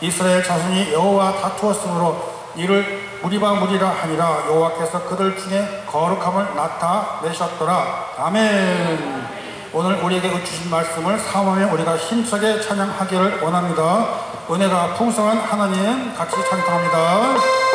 이스라엘 자손이 여호와 다투었으므로 이를 무리라 하니라. 여호와께서 그들 중에 거룩함을 나타내셨더라. 아멘. 오늘 우리에게 주신 말씀을 사모하며 우리가 힘차게 찬양하기를 원합니다. 은혜가 풍성한 하나님 같이 찬양합니다.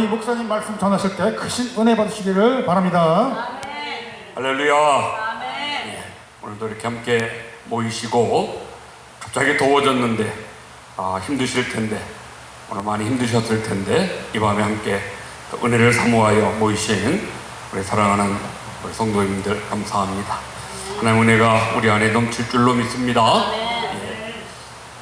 목사님 말씀 전하실 때 크신 은혜 받으시기를 바랍니다. 아멘. 할렐루야. 아멘. 오늘도 이렇게 함께 모이시고 갑자기 더워졌는데 힘드실 텐데 오늘 많이 힘드셨을 텐데 이 밤에 함께 은혜를 사모하여 모이신 우리 사랑하는 우리 성도님들 감사합니다. 하나님 은혜가 우리 안에 넘칠 줄로 믿습니다.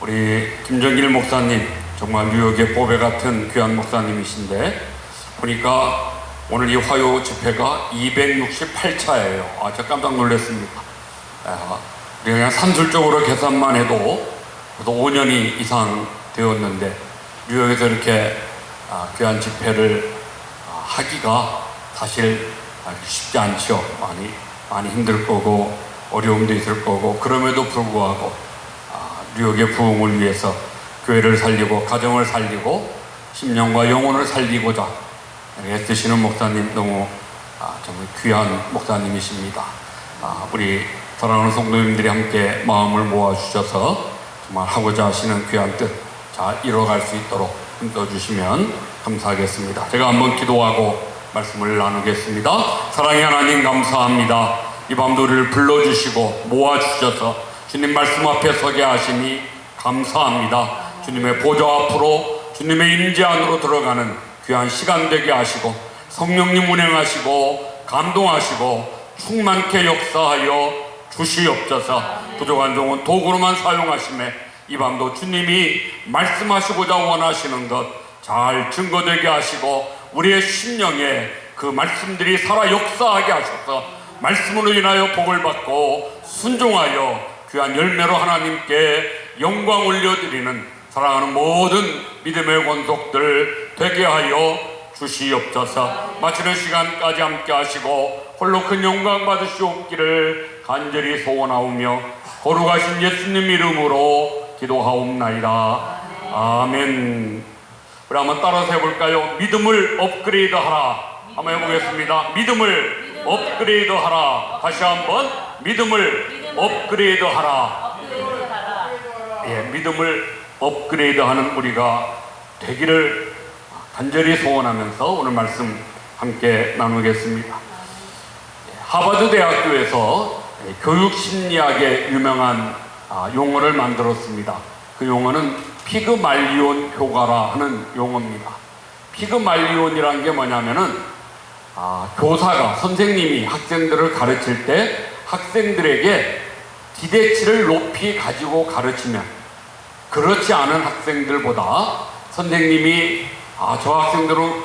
우리 김정길 목사님 정말 뉴욕의 보배 같은 귀한 목사님이신데 보니까 오늘 이 화요 집회가 268차예요. 제가 깜짝 놀랐습니다. 그냥 산술적으로 계산만 해도 5년이 이상 되었는데 뉴욕에서 이렇게 귀한 집회를 하기가 사실 쉽지 않죠. 많이 힘들 거고 어려움도 있을 거고 그럼에도 불구하고 뉴욕의 부흥을 위해서 교회를 살리고 가정을 살리고 심령과 영혼을 살리고자 애쓰시는 목사님 너무 정말 귀한 목사님이십니다. 우리 사랑하는 성도님들이 함께 마음을 모아주셔서 정말 하고자 하시는 귀한 뜻 잘 이뤄갈 수 있도록 힘써주시면 감사하겠습니다. 제가 한번 기도하고 말씀을 나누겠습니다. 사랑의 하나님 감사합니다. 이 밤도 우리를 불러주시고 모아주셔서 주님 말씀 앞에 서게 하시니 감사합니다. 주님의 보좌 앞으로 주님의 임재 안으로 들어가는 귀한 시간 되게 하시고 성령님 운행하시고 감동하시고 충만케 역사하여 주시옵소서. 부족한 종은 도구로만 사용하심에 이 밤도 주님이 말씀하시고자 원하시는 것 잘 증거되게 하시고 우리의 심령에 그 말씀들이 살아 역사하게 하셔서 말씀으로 인하여 복을 받고 순종하여 귀한 열매로 하나님께 영광 올려드리는 사랑하는 모든 믿음의 권속들 되게 하여 주시옵소서. 마치는 시간까지 함께 하시고 홀로 큰 영광 받으시옵기를 간절히 소원하오며 거룩하신 예수님 이름으로 기도하옵나이다. 아멘. 우리 한번 따라서 해볼까요? 믿음을 업그레이드 하라. 한번 해보겠습니다. 믿음을 업그레이드 하라. 다시 한번 믿음을 업그레이드 하라. 믿음을 업그레이드 하는 우리가 되기를 간절히 소원하면서 오늘 말씀 함께 나누겠습니다. 하버드 대학교에서 교육심리학에 유명한 용어를 만들었습니다. 그 용어는 피그말리온 효과라 하는 용어입니다. 피그말리온이라는 게 뭐냐면은 교사가, 선생님이 학생들을 가르칠 때 학생들에게 기대치를 높이 가지고 가르치면 그렇지 않은 학생들보다 선생님이 저 학생들은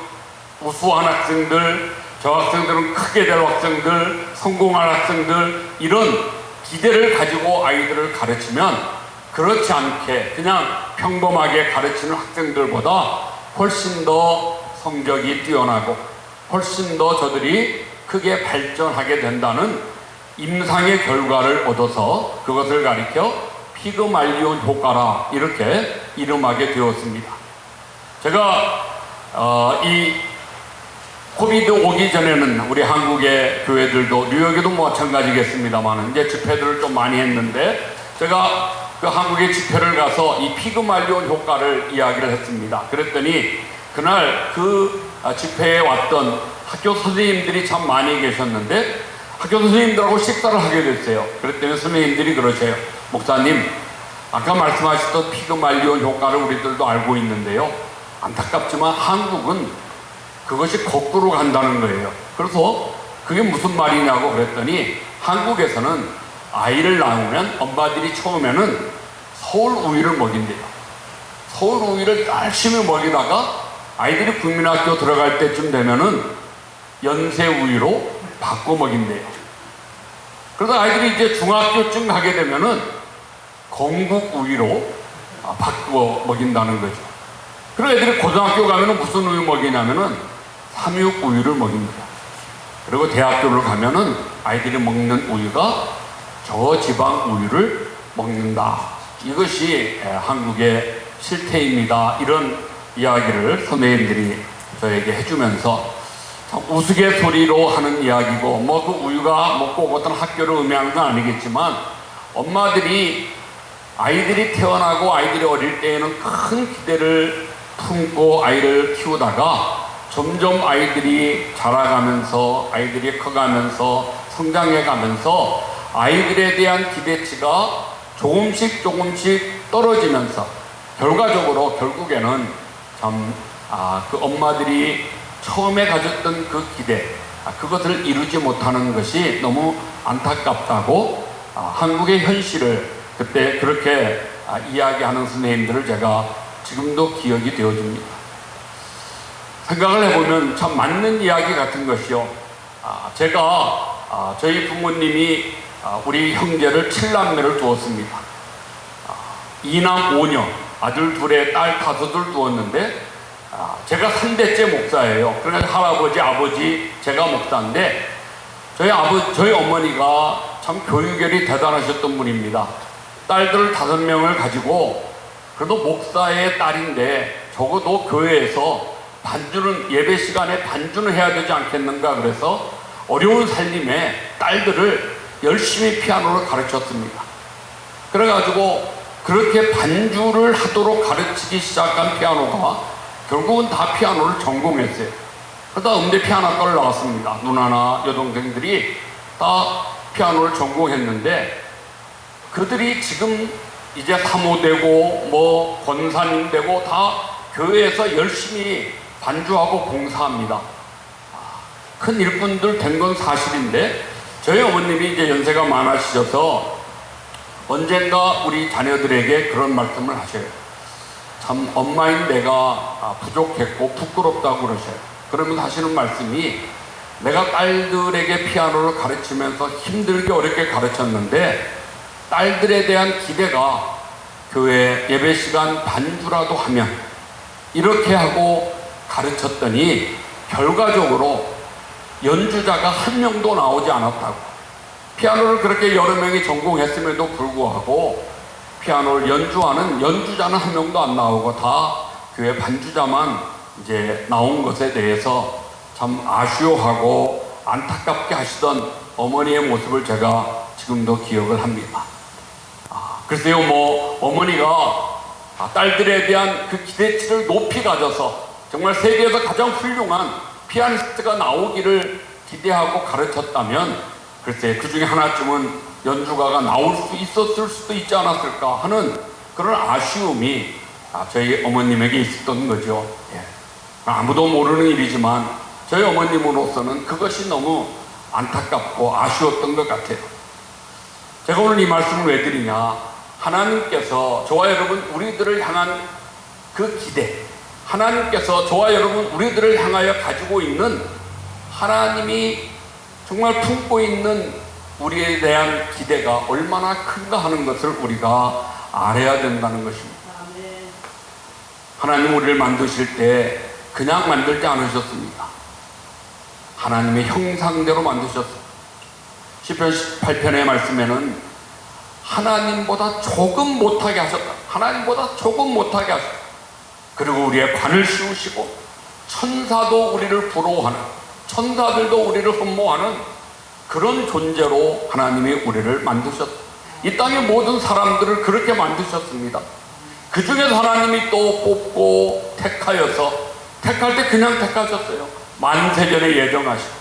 우수한 학생들, 저 학생들은 크게 될 학생들, 성공할 학생들, 이런 기대를 가지고 아이들을 가르치면 그렇지 않게 그냥 평범하게 가르치는 학생들보다 훨씬 더 성적이 뛰어나고 훨씬 더 저들이 크게 발전하게 된다는 임상의 결과를 얻어서 그것을 가리켜 피그말리온 효과라 이렇게 이름하게 되었습니다. 제가 이 코비드 오기 전에는 우리 한국의 교회들도 뉴욕에도 마찬가지겠습니다만 이제 집회들을 좀 많이 했는데 제가 그 한국의 집회를 가서 이 피그말리온 효과를 이야기를 했습니다. 그랬더니 그날 그 집회에 왔던 학교 선생님들이 참 많이 계셨는데 학교 선생님들하고 식사를 하게 됐어요. 그랬더니 선생님들이 그러세요. 목사님, 아까 말씀하셨던 피그말리온 효과를 우리들도 알고 있는데요. 안타깝지만 한국은 그것이 거꾸로 간다는 거예요. 그래서 그게 무슨 말이냐고 그랬더니 한국에서는 아이를 낳으면 엄마들이 처음에는 서울 우유를 먹인대요. 서울 우유를 열심히 먹이다가 아이들이 국민학교 들어갈 때쯤 되면은 연세 우유로 바꿔 먹인대요. 그러다 아이들이 이제 중학교쯤 가게 되면은 건국 우유로 바꿔 먹인다는 거죠. 그리고 애들이 고등학교 가면은 무슨 우유 먹이냐면은 삼육 우유를 먹입니다. 그리고 대학교를 가면은 아이들이 먹는 우유가 저지방 우유를 먹는다. 이것이 한국의 실태입니다. 이런 이야기를 선생님들이 저에게 해주면서 참 우스갯소리로 하는 이야기고 뭐 그 우유가 먹고 어떤 학교를 의미하는 건 아니겠지만 엄마들이 아이들이 태어나고 아이들이 어릴 때에는 큰 기대를 품고 아이를 키우다가 점점 아이들이 자라가면서 아이들이 커가면서 성장해가면서 아이들에 대한 기대치가 조금씩 떨어지면서 결과적으로 결국에는 참 그 엄마들이 처음에 가졌던 그 기대 그것을 이루지 못하는 것이 너무 안타깝다고 한국의 현실을 그때 그렇게 이야기하는 선생님들을 제가 지금도 기억이 되어줍니다. 생각을 해보면 참 맞는 이야기 같은 것이요. 제가 저희 부모님이 우리 형제를 7남매를 두었습니다. 2남 5녀, 아들 둘에 딸 5을 두었는데 제가 3대째 목사예요. 그러니까 할아버지, 아버지, 제가 목사인데 저희 어머니가 참 교육열이 대단하셨던 분입니다. 딸들 5명을 가지고 그래도 목사의 딸인데 적어도 교회에서 반주는 예배 시간에 반주는 해야 되지 않겠는가 그래서 어려운 살림에 딸들을 열심히 피아노를 가르쳤습니다. 그래가지고 그렇게 반주를 하도록 가르치기 시작한 피아노가 결국은 다 피아노를 전공했어요. 그러다 음대 피아노과를 나왔습니다. 누나나 여동생들이 다 피아노를 전공했는데 그들이 지금 이제 사모되고 뭐 권사님 되고 다 교회에서 열심히 반주하고 봉사합니다. 큰 일꾼들 된 건 사실인데 저희 어머님이 이제 연세가 많아지셔서 언젠가 우리 자녀들에게 그런 말씀을 하셔요. 참 엄마인 내가 부족했고 부끄럽다고 그러셔요. 그러면서 하시는 말씀이 내가 딸들에게 피아노를 가르치면서 힘들게 어렵게 가르쳤는데 딸들에 대한 기대가 교회 예배 시간 반주라도 하면 이렇게 하고 가르쳤더니 결과적으로 연주자가 한 명도 나오지 않았다고. 피아노를 그렇게 여러 명이 전공했음에도 불구하고 피아노를 연주하는 연주자는 한 명도 안 나오고 다 교회 반주자만 이제 나온 것에 대해서 참 아쉬워하고 안타깝게 하시던 어머니의 모습을 제가 지금도 기억을 합니다. 글쎄요, 뭐 어머니가 딸들에 대한 그 기대치를 높이 가져서 정말 세계에서 가장 훌륭한 피아니스트가 나오기를 기대하고 가르쳤다면 글쎄 그 중에 하나쯤은 연주가가 나올 수 있었을 수도 있지 않았을까 하는 그런 아쉬움이 저희 어머님에게 있었던 거죠. 예. 아무도 모르는 일이지만 저희 어머님으로서는 그것이 너무 안타깝고 아쉬웠던 것 같아요. 제가 오늘 이 말씀을 왜 드리냐, 하나님께서 저와 여러분 우리들을 향한 그 기대, 하나님께서 저와 여러분 우리들을 향하여 가지고 있는 하나님이 정말 품고 있는 우리에 대한 기대가 얼마나 큰가 하는 것을 우리가 알아야 된다는 것입니다. 하나님 우리를 만드실 때 그냥 만들지 않으셨습니다. 하나님의 형상대로 만드셨습니다. 시편 18편의 말씀에는 하나님보다 조금 못하게 하셨다. 하나님보다 조금 못하게 하셨다. 그리고 우리의 관을 씌우시고 천사도 우리를 부러워하는, 천사들도 우리를 흠모하는 그런 존재로 하나님이 우리를 만드셨다. 이 땅의 모든 사람들을 그렇게 만드셨습니다. 그 중에서 하나님이 또 뽑고 택하여서, 택할 때 그냥 택하셨어요. 만세전에 예정하시고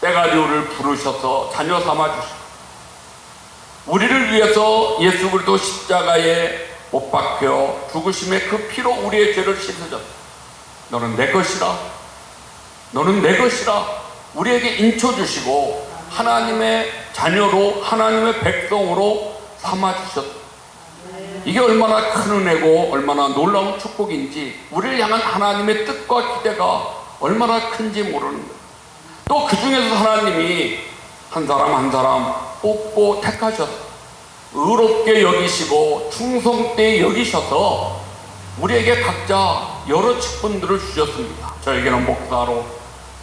때가리오를 부르셔서 자녀 삼아주시고 우리를 위해서 예수 그리스도 십자가에 못 박혀 죽으심의 그 피로 우리의 죄를 씻으셨다. 너는 내 것이라, 너는 내 것이라 우리에게 인쳐주시고 하나님의 자녀로, 하나님의 백성으로 삼아주셨다. 이게 얼마나 큰 은혜고 얼마나 놀라운 축복인지, 우리를 향한 하나님의 뜻과 기대가 얼마나 큰지 모르는 거예요. 또 그 중에서 하나님이 한 사람 한 사람 뽑고 택하셨어요. 의롭게 여기시고 충성되게 여기셔서 우리에게 각자 여러 직분들을 주셨습니다. 저에게는 목사로,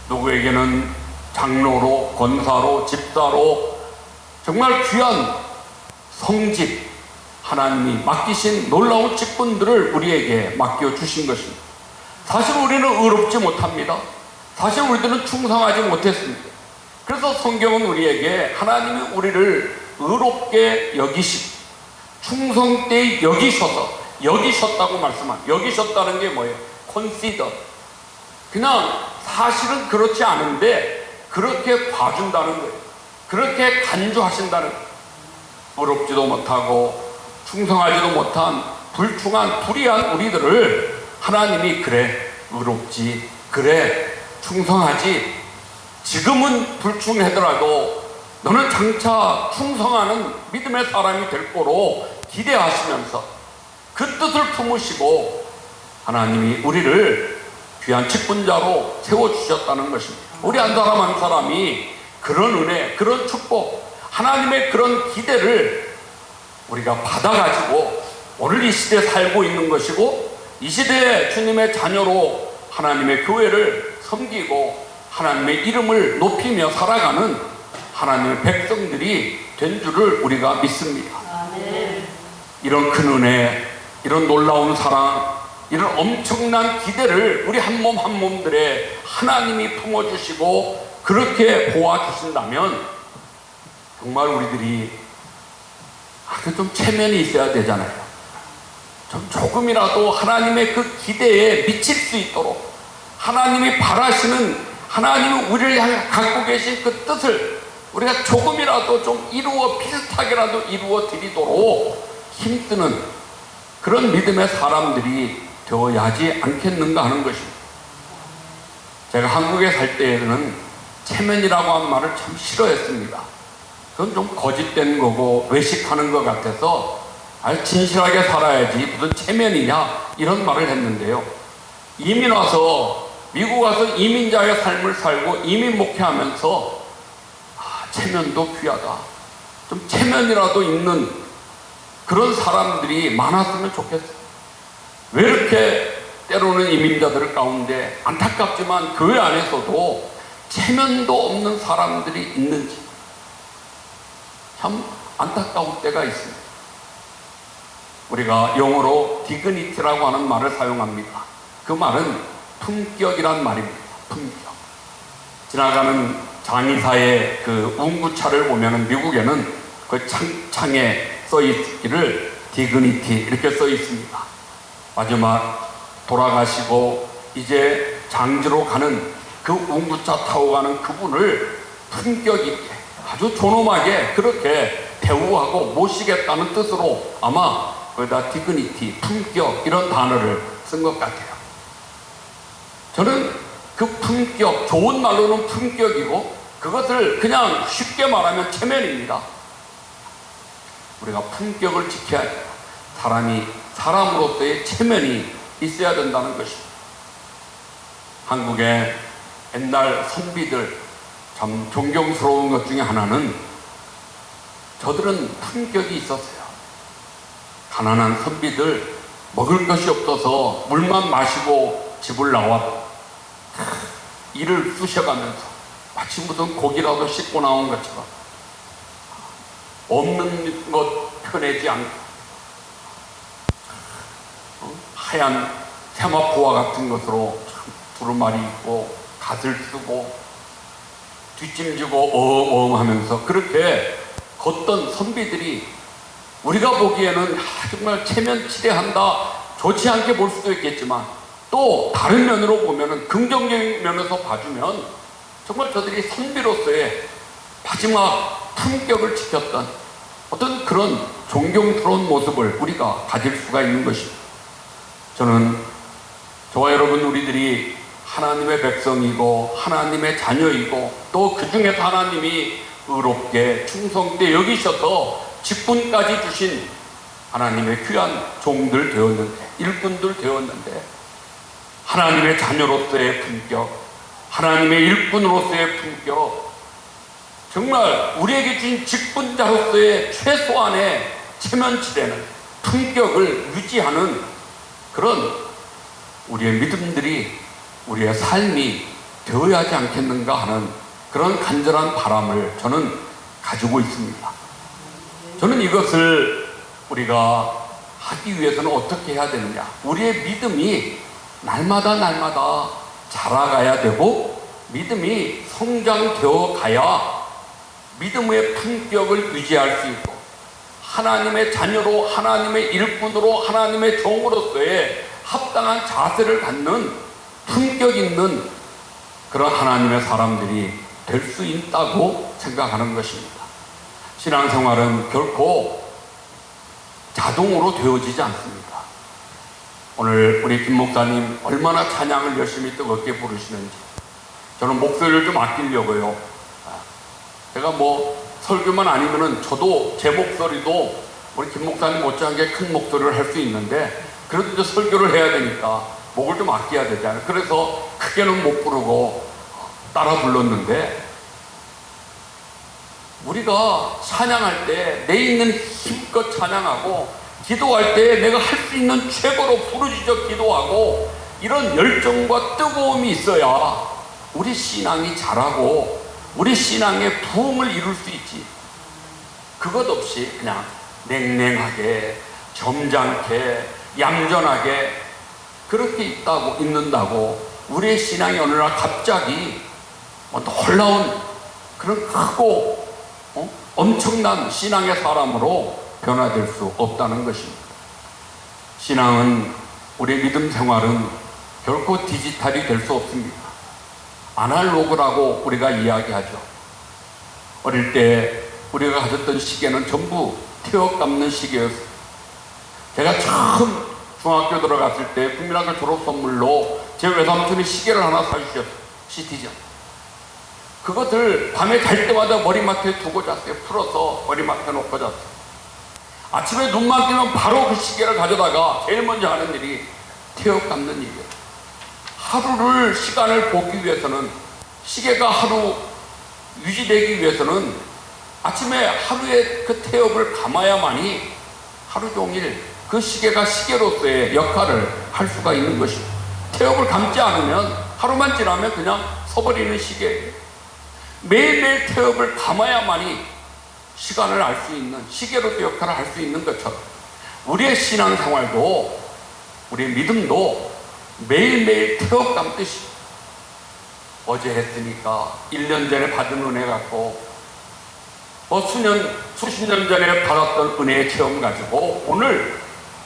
누구에게는 장로로, 권사로, 집사로, 정말 귀한 성직, 하나님이 맡기신 놀라운 직분들을 우리에게 맡겨주신 것입니다. 사실 우리는 의롭지 못합니다. 사실 우리들은 충성하지 못했습니다. 그래서 성경은 우리에게 하나님이 우리를 의롭게 여기시고 충성되게 여기셔서, 여기셨다고 말씀합니다. 여기셨다는 게 뭐예요? consider. 그냥 사실은 그렇지 않은데 그렇게 봐준다는 거예요. 그렇게 간주하신다는 거예요. 의롭지도 못하고 충성하지도 못한 불충한 불의한 우리들을 하나님이 그래 의롭지, 그래 충성하지, 지금은 불충하더라도 너는 장차 충성하는 믿음의 사람이 될 거로 기대하시면서 그 뜻을 품으시고 하나님이 우리를 귀한 직분자로 세워주셨다는 것입니다. 우리 한 사람 한 사람이 그런 은혜, 그런 축복, 하나님의 그런 기대를 우리가 받아가지고 오늘 이 시대에 살고 있는 것이고, 이 시대에 주님의 자녀로 하나님의 교회를 섬기고 하나님의 이름을 높이며 살아가는 하나님의 백성들이 된 줄을 우리가 믿습니다. 아멘. 이런 큰 은혜, 이런 놀라운 사랑, 이런 엄청난 기대를 우리 한 몸 한 몸들에 하나님이 품어주시고 그렇게 보아주신다면 정말 우리들이 좀 체면이 있어야 되잖아요. 좀 조금이라도 하나님의 그 기대에 미칠 수 있도록 하나님이 바라시는, 하나님이 우리를 향해 갖고 계신 그 뜻을 우리가 조금이라도 좀 비슷하게라도 이루어 드리도록 힘쓰는 그런 믿음의 사람들이 되어야지 않겠는가 하는 것입니다. 제가 한국에 살 때에는 체면이라고 한 말을 참 싫어했습니다. 그건 좀 거짓된 거고 외식하는 것 같아서 아주 진실하게 살아야지 무슨 체면이냐 이런 말을 했는데요. 이민 와서, 미국 와서 이민자의 삶을 살고 이민 목회하면서 체면도 귀하다, 좀 체면이라도 있는 그런 사람들이 많았으면 좋겠어요. 왜 이렇게 때로는 이민자들 가운데 안타깝지만 교회 안에서도 체면도 없는 사람들이 있는지 참 안타까운 때가 있습니다. 우리가 영어로 dignity라고 하는 말을 사용합니다. 그 말은 품격이란 말입니다. 품격. 지나가는 장의사의 그 운구차를 보면은 미국에는 그 창에 써 있기를 디그니티 이렇게 써 있습니다. 마지막 돌아가시고 이제 장지로 가는 그 운구차 타고 가는 그분을 품격 있게 아주 존엄하게 그렇게 대우하고 모시겠다는 뜻으로 아마 거기다 디그니티, 품격 이런 단어를 쓴 것 같아요. 저는 그 품격, 좋은 말로는 품격이고 그것을 그냥 쉽게 말하면 체면입니다. 우리가 품격을 지켜야 돼요. 사람이 사람으로서의 체면이 있어야 된다는 것입니다. 한국의 옛날 선비들 참 존경스러운 것 중에 하나는 저들은 품격이 있었어요. 가난한 선비들 먹을 것이 없어서 물만 마시고 집을 나와 이를 쑤셔가면서 마치 무슨 고기라도 씻고 나온 것처럼 없는 것 펴내지 않고 하얀 세마포와 같은 것으로 두루마리 입고 갓을 쓰고 뒷짐지고 어엉 하면서 그렇게 걷던 선비들이 우리가 보기에는 정말 체면치레한다 좋지 않게 볼 수도 있겠지만 또 다른 면으로 보면은 긍정적인 면에서 봐주면 정말 저들이 선비로서의 마지막 품격을 지켰던 어떤 그런 존경스러운 모습을 우리가 가질 수가 있는 것입니다. 저는 저와 여러분 우리들이 하나님의 백성이고 하나님의 자녀이고 또 그 중에서 하나님이 의롭게 충성되게 여기셔서 직분까지 주신 하나님의 귀한 종들 되었는데 일꾼들 되었는데 하나님의 자녀로서의 품격, 하나님의 일꾼으로서의 품격, 정말 우리에게 주신 직분자로서의 최소한의 체면치레는 품격을 유지하는 그런 우리의 믿음들이 우리의 삶이 되어야 하지 않겠는가 하는 그런 간절한 바람을 저는 가지고 있습니다. 저는 이것을 우리가 하기 위해서는 어떻게 해야 되느냐, 우리의 믿음이 날마다 자라가야 되고 믿음이 성장되어 가야 믿음의 품격을 유지할 수 있고 하나님의 자녀로 하나님의 일꾼으로 하나님의 종으로서의 합당한 자세를 갖는 품격 있는 그런 하나님의 사람들이 될 수 있다고 생각하는 것입니다. 신앙생활은 결코 자동으로 되어지지 않습니다. 오늘 우리 김 목사님 얼마나 찬양을 열심히 뜨겁게 부르시는지 저는 목소리를 좀 아끼려고요. 제가 뭐 설교만 아니면은 저도 제 목소리도 우리 김 목사님 못지않게 큰 목소리를 할 수 있는데 그래도 이제 설교를 해야 되니까 목을 좀 아껴야 되잖아요. 그래서 크게는 못 부르고 따라 불렀는데 우리가 찬양할 때 내 있는 힘껏 찬양하고 기도할 때 내가 할 수 있는 최고로 부르짖어 기도하고 이런 열정과 뜨거움이 있어야 우리 신앙이 자라고 우리 신앙의 부흥을 이룰 수 있지. 그것 없이 그냥 냉랭하게 점잖게 얌전하게 그렇게 있는다고 우리의 신앙이 어느 날 갑자기 놀라운 그런 크고 엄청난 신앙의 사람으로 변화될 수 없다는 것입니다. 신앙은 우리의 믿음 생활은 결코 디지털이 될 수 없습니다. 아날로그라고 우리가 이야기하죠. 어릴 때 우리가 가졌던 시계는 전부 태워 감는 시계였어요. 제가 처음 중학교 들어갔을 때 국민학교 졸업 선물로 제 외삼촌이 시계를 하나 사주셨어요. 시티즌. 그것을 밤에 잘 때마다 머리맡에 두고 잤어요. 풀어서 머리맡에 놓고 잤어요. 아침에 눈만 뜨면 바로 그 시계를 가져다가 제일 먼저 하는 일이 태워 감는 일이에요. 하루를 시간을 보기 위해서는 시계가 하루 유지되기 위해서는 아침에 하루에 그 태엽을 감아야만이 하루 종일 그 시계가 시계로서의 역할을 할 수가 있는 것입니다. 태엽을 감지 않으면 하루만 지나면 그냥 서버리는 시계예요. 매일매일 태엽을 감아야만이 시간을 알 수 있는 시계로서의 역할을 할 수 있는 것처럼 우리의 신앙생활도 우리의 믿음도 매일매일 태엽 감듯이 어제 했으니까 1년 전에 받은 은혜 갖고 수십 년 전에 받았던 은혜의 체험 가지고 오늘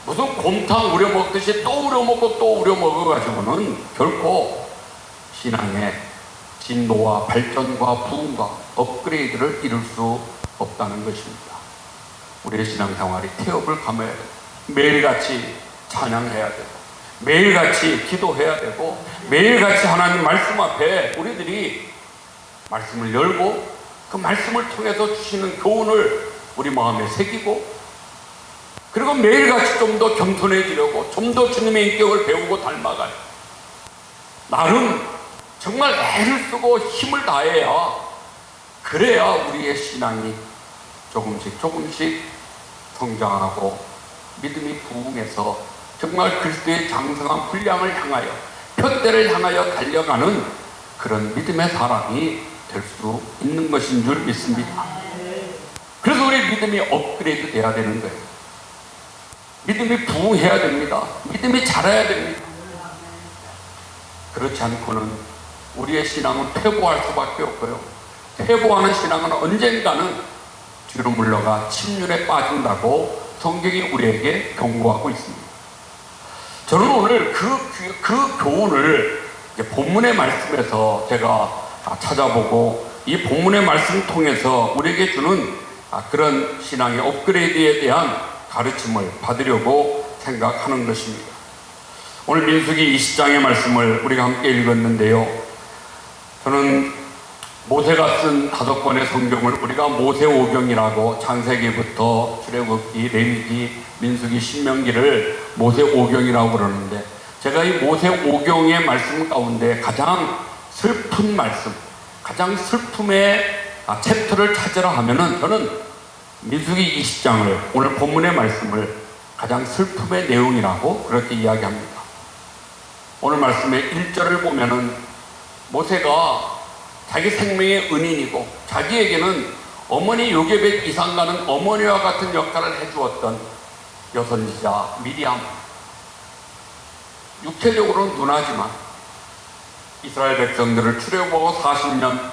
무슨 곰탕 우려 먹듯이 또 우려 먹고 또 우려 먹어가지고는 결코 신앙의 진노와 발전과 부흥과 업그레이드를 이룰 수 없다는 것입니다. 우리의 신앙생활이 태엽을 감아야 되고 매일같이 찬양해야 되고 매일같이 기도해야 되고 매일같이 하나님 말씀 앞에 우리들이 말씀을 열고 그 말씀을 통해서 주시는 교훈을 우리 마음에 새기고 그리고 매일같이 좀 더 겸손해지려고 좀 더 주님의 인격을 배우고 닮아가요. 나름 정말 애를 쓰고 힘을 다해야 그래야 우리의 신앙이 조금씩 성장하고 믿음이 부흥해서 정말 그리스도의 장성한 분량을 향하여 표대를 향하여 달려가는 그런 믿음의 사람이 될 수 있는 것인 줄 믿습니다. 그래서 우리 믿음이 업그레이드 돼야 되는 거예요. 믿음이 부흥해야 됩니다. 믿음이 자라야 됩니다. 그렇지 않고는 우리의 신앙은 퇴보할 수밖에 없고요. 퇴보하는 신앙은 언젠가는 뒤로 물러가 침륜에 빠진다고 성경이 우리에게 경고하고 있습니다. 저는 오늘 그 교훈을 본문의 말씀에서 제가 찾아보고 이 본문의 말씀을 통해서 우리에게 주는 그런 신앙의 업그레이드에 대한 가르침을 받으려고 생각하는 것입니다. 오늘 민수기 20장의 말씀을 우리가 함께 읽었는데요. 저는 모세가 쓴 5권의 성경을 우리가 모세오경이라고 창세기부터 출애굽기, 레위기, 민수기, 신명기를 모세오경이라고 그러는데 제가 이 모세오경의 말씀 가운데 가장 슬픈 말씀, 가장 슬픔의 챕터를 찾으라 하면은 저는 민수기 20장을 오늘 본문의 말씀을 가장 슬픔의 내용이라고 그렇게 이야기합니다. 오늘 말씀의 1절을 보면은 모세가 자기 생명의 은인이고 자기에게는 어머니 요게벳 이상가는 어머니와 같은 역할을 해주었던 여선지자 미리암, 육체적으로는 누나지만 이스라엘 백성들을 출애굽하고 40년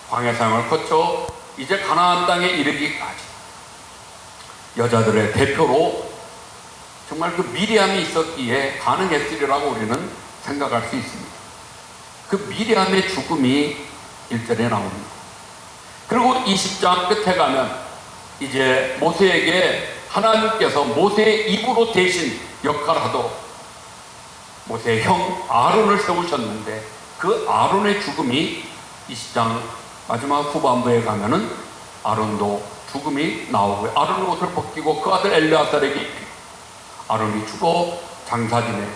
광야생활을 거쳐 이제 가나안 땅에 이르기까지 여자들의 대표로 정말 그 미리암이 있었기에 가능했으리라고 우리는 생각할 수 있습니다. 그 미리암의 죽음이 1절에 나옵니다. 그리고 20장 끝에 가면 이제 모세에게 하나님께서 모세의 입으로 대신 역할하도록 모세의 형 아론을 세우셨는데 그 아론의 죽음이 20장 마지막 후반부에 가면은 아론도 죽음이 나오고요. 아론의 옷을 벗기고 그 아들 엘르아살에게 입히고 아론이 죽어 장사진에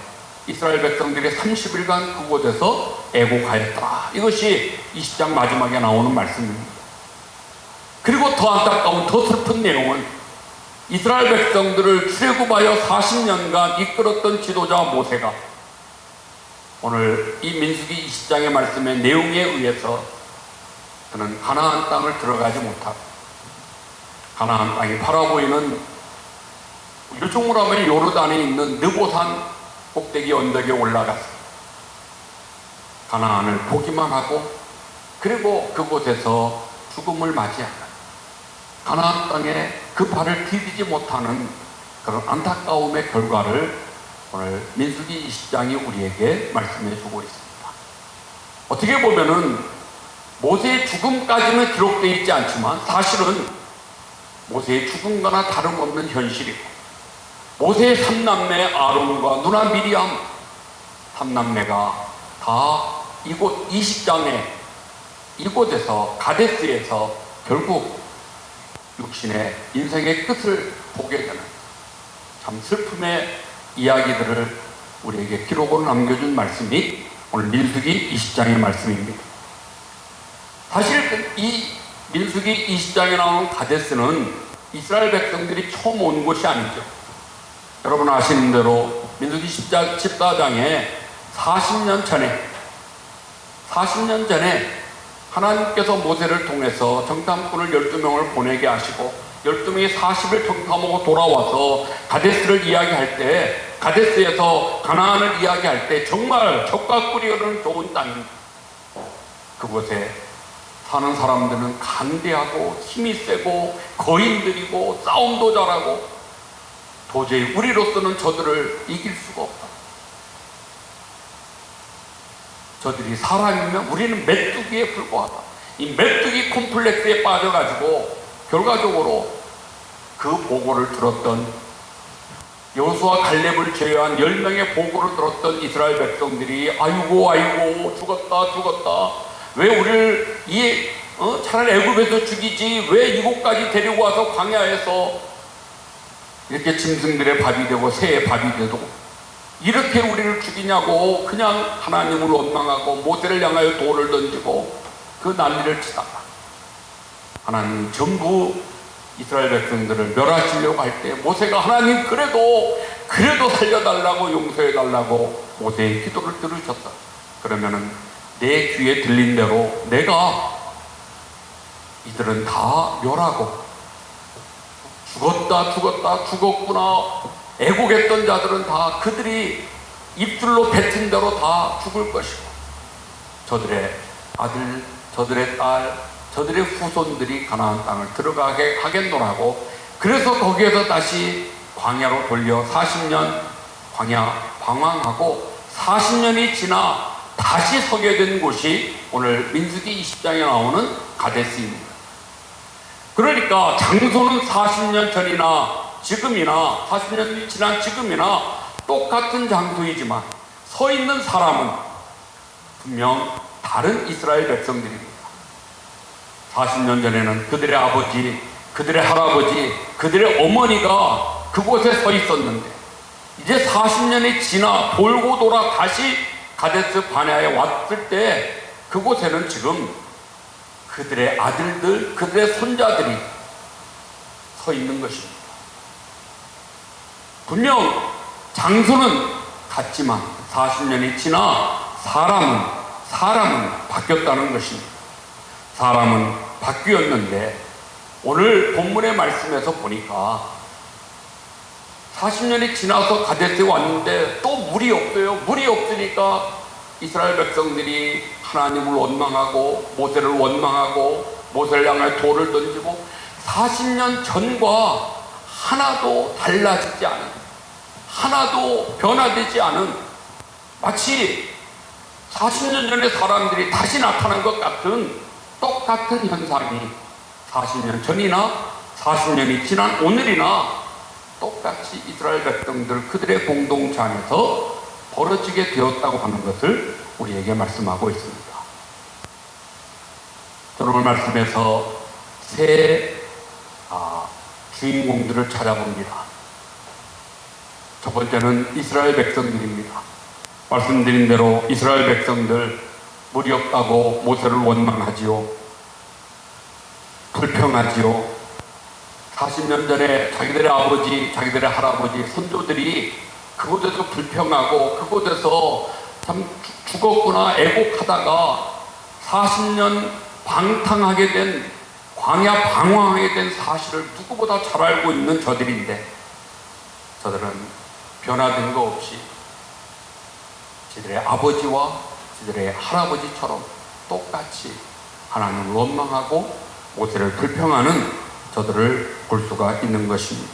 이스라엘 백성들이 30일간 그곳에서 애곡하였다. 이것이 20장 마지막에 나오는 말씀입니다. 그리고 더 안타까운 더 슬픈 내용은 이스라엘 백성들을 출애굽하여 40년간 이끌었던 지도자 모세가 오늘 이 민수기 20장의 말씀의 내용에 의해서 그는 가나안 땅을 들어가지 못하고 가나안 땅이 바라보이는 요즘으로 하면 요르단에 있는 느보산 꼭대기 언덕에 올라가서 가나안을 보기만 하고 그리고 그곳에서 죽음을 맞이하는 가나안 땅에 그 발을 디디지 못하는 그런 안타까움의 결과를 오늘 민수기 20장이 우리에게 말씀해 주고 있습니다. 어떻게 보면은 모세의 죽음까지는 기록되어 있지 않지만 사실은 모세의 죽음과나 다름없는 현실이고 모세의 3남매 아론과 누나 미리암 3남매가 다 이곳 20장에 이곳에서 가데스에서 결국 육신의 인생의 끝을 보게 되는 참 슬픔의 이야기들을 우리에게 기록으로 남겨준 말씀이 오늘 민수기 20장의 말씀입니다. 사실 이 민수기 20장에 나오는 가데스는 이스라엘 백성들이 처음 온 곳이 아니죠. 여러분 아시는 대로 민수기 14장에 40년 전에 하나님께서 모세를 통해서 정탐꾼을 12명을 보내게 하시고 12명이 40일 정탐하고 돌아와서 가데스를 이야기할 때 가데스에서 가나안을 이야기할 때 정말 젖과 꿀이 흐르는 좋은 땅입니다. 그곳에 사는 사람들은 강대하고 힘이 세고 거인들이고 싸움도 잘하고 도저히 우리로서는 저들을 이길 수가 없다. 저들이 사람이면 우리는 메뚜기에 불과하다. 이 메뚜기 콤플렉스에 빠져가지고 결과적으로 그 보고를 들었던 여호수아 갈렙을 제외한 10명의 보고를 들었던 이스라엘 백성들이 아이고 아이고 죽었다 왜 우리를 차라리 애굽에서 죽이지 왜 이곳까지 데리고 와서 광야에서 이렇게 짐승들의 밥이 되고 새의 밥이 되고 이렇게 우리를 죽이냐고 그냥 하나님을 원망하고 모세를 향하여 돌을 던지고 그 난리를 치다가 하나님 전부 이스라엘 백성들을 멸하시려고 할 때 모세가 하나님 그래도 살려달라고 용서해달라고 모세의 기도를 들으셨다. 그러면은 내 귀에 들린 대로 내가 이들은 다 멸하고 죽었구나 애국했던 자들은 다 그들이 입술로 뱉은 대로 다 죽을 것이고 저들의 아들, 저들의 딸, 저들의 후손들이 가나안 땅을 들어가게 하겠노라고 그래서 거기에서 다시 광야로 돌려 40년 광야 방황하고 40년이 지나 다시 서게 된 곳이 오늘 민수기 20장에 나오는 가데스입니다. 그러니까 장소는 40년 전이나 지금이나 40년이 지난 지금이나 똑같은 장소이지만 서 있는 사람은 분명 다른 이스라엘 백성들입니다. 40년 전에는 그들의 아버지, 그들의 할아버지, 그들의 어머니가 그곳에 서 있었는데 이제 40년이 지나 돌고 돌아 다시 가데스 바네아에 왔을 때 그곳에는 지금 그들의 아들들, 그들의 손자들이 서 있는 것입니다. 분명 장소는 같지만 40년이 지나 사람은 바뀌었다는 것입니다. 사람은 바뀌었는데 오늘 본문의 말씀에서 보니까 40년이 지나서 가데스에 왔는데 또 물이 없어요. 물이 없으니까 이스라엘 백성들이 하나님을 원망하고 모세를 원망하고 모세를 향해 돌을 던지고 40년 전과 하나도 달라지지 않은 하나도 변화되지 않은 마치 40년 전에 사람들이 다시 나타난 것 같은 똑같은 현상이 40년 전이나 40년이 지난 오늘이나 똑같이 이스라엘 백성들 그들의 공동체 안에서 벌어지게 되었다고 하는 것을 우리에게 말씀하고 있습니다. 저는 오늘 말씀에서 세 주인공들을 찾아봅니다. 첫 번째는 이스라엘 백성들입니다. 말씀드린 대로 이스라엘 백성들 물이 없다고 모세를 원망하지요. 불평하지요. 40년 전에 자기들의 아버지, 자기들의 할아버지, 선조들이 그곳에서 불평하고 그곳에서 참 죽었구나 애곡하다가 40년 방탕하게 된 광야 방황하게 된 사실을 누구보다 잘 알고 있는 저들인데 저들은 변화된 거 없이 저들의 아버지와 저들의 할아버지처럼 똑같이 하나님을 원망하고 모세를 불평하는 저들을 볼 수가 있는 것입니다.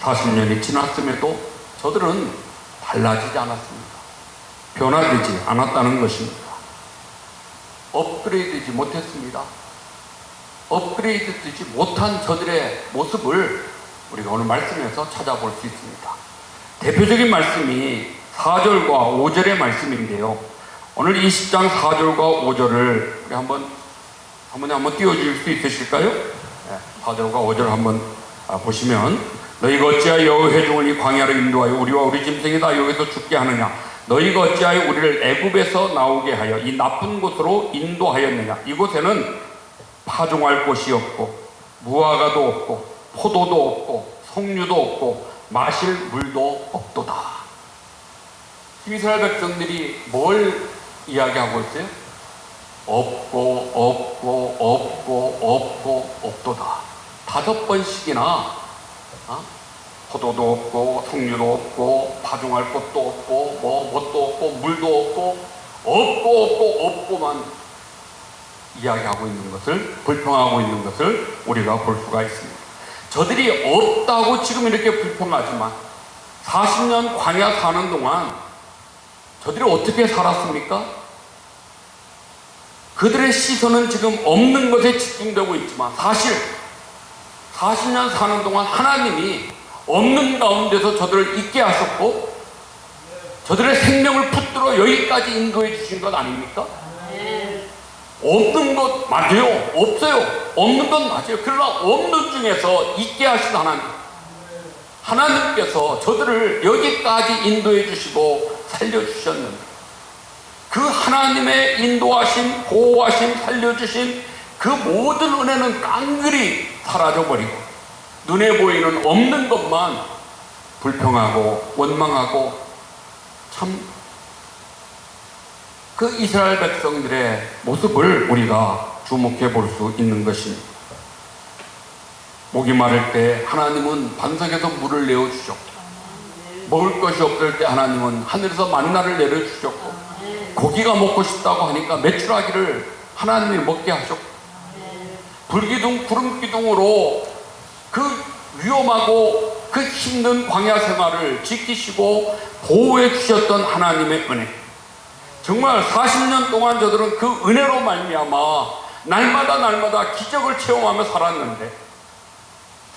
40년이 지났음에도 저들은 달라지지 않았습니다. 변화되지 않았다는 것입니다. 업그레이드되지 못했습니다. 업그레이드되지 못한 저들의 모습을 우리가 오늘 말씀에서 찾아볼 수 있습니다. 대표적인 말씀이 4절과 5절의 말씀인데요. 오늘 20장 4절과 5절을 우리 한번 띄워줄 수 있으실까요? 4절과 5절을 한번 보시면 너희가 어찌하여 여호와의 회중을 이 광야로 인도하여 우리와 우리 짐승이 다 여기서 죽게 하느냐 너희가 어찌하여 우리를 애굽에서 나오게 하여 이 나쁜 곳으로 인도하였느냐 이곳에는 파종할 곳이 없고 무화과도 없고 포도도 없고 석류도 없고 마실 물도 없도다. 이스라엘 백성들이 뭘 이야기하고 있어요? 없도다. 5번씩이나 포도도 없고 석류도 없고 파종할 곳도 없고 뭣도 없고 물도 없고만 이야기하고 있는 것을, 불평하고 있는 것을 우리가 볼 수가 있습니다. 저들이 없다고 지금 이렇게 불평하지만 40년 광야 사는 동안 저들이 어떻게 살았습니까? 그들의 시선은 지금 없는 것에 집중되고 있지만 사실 40년 사는 동안 하나님이 없는 가운데서 저들을 있게 하셨고 저들의 생명을 붙들어 여기까지 인도해 주신 것 아닙니까? 없는 것 맞아요. 없어요. 없는 건 맞아요. 그러나 없는 중에서 있게 하신 하나님께서 저들을 여기까지 인도해 주시고 살려주셨는데 그 하나님의 인도하심, 보호하심, 살려주신 그 모든 은혜는 깡그리 사라져버리고 눈에 보이는 없는 것만 불평하고 원망하고 참 그 이스라엘 백성들의 모습을 우리가 주목해 볼 수 있는 것입니다. 목이 마를 때 하나님은 반석에서 물을 내어주셨고 먹을 것이 없을 때 하나님은 하늘에서 만나를 내려주셨고 고기가 먹고 싶다고 하니까 메추라기를 하나님이 먹게 하셨고 불기둥 구름기둥으로 그 위험하고 그 힘든 광야 생활을 지키시고 보호해 주셨던 하나님의 은혜, 정말 40년 동안 저들은 그 은혜로 말미암아 날마다 기적을 체험하며 살았는데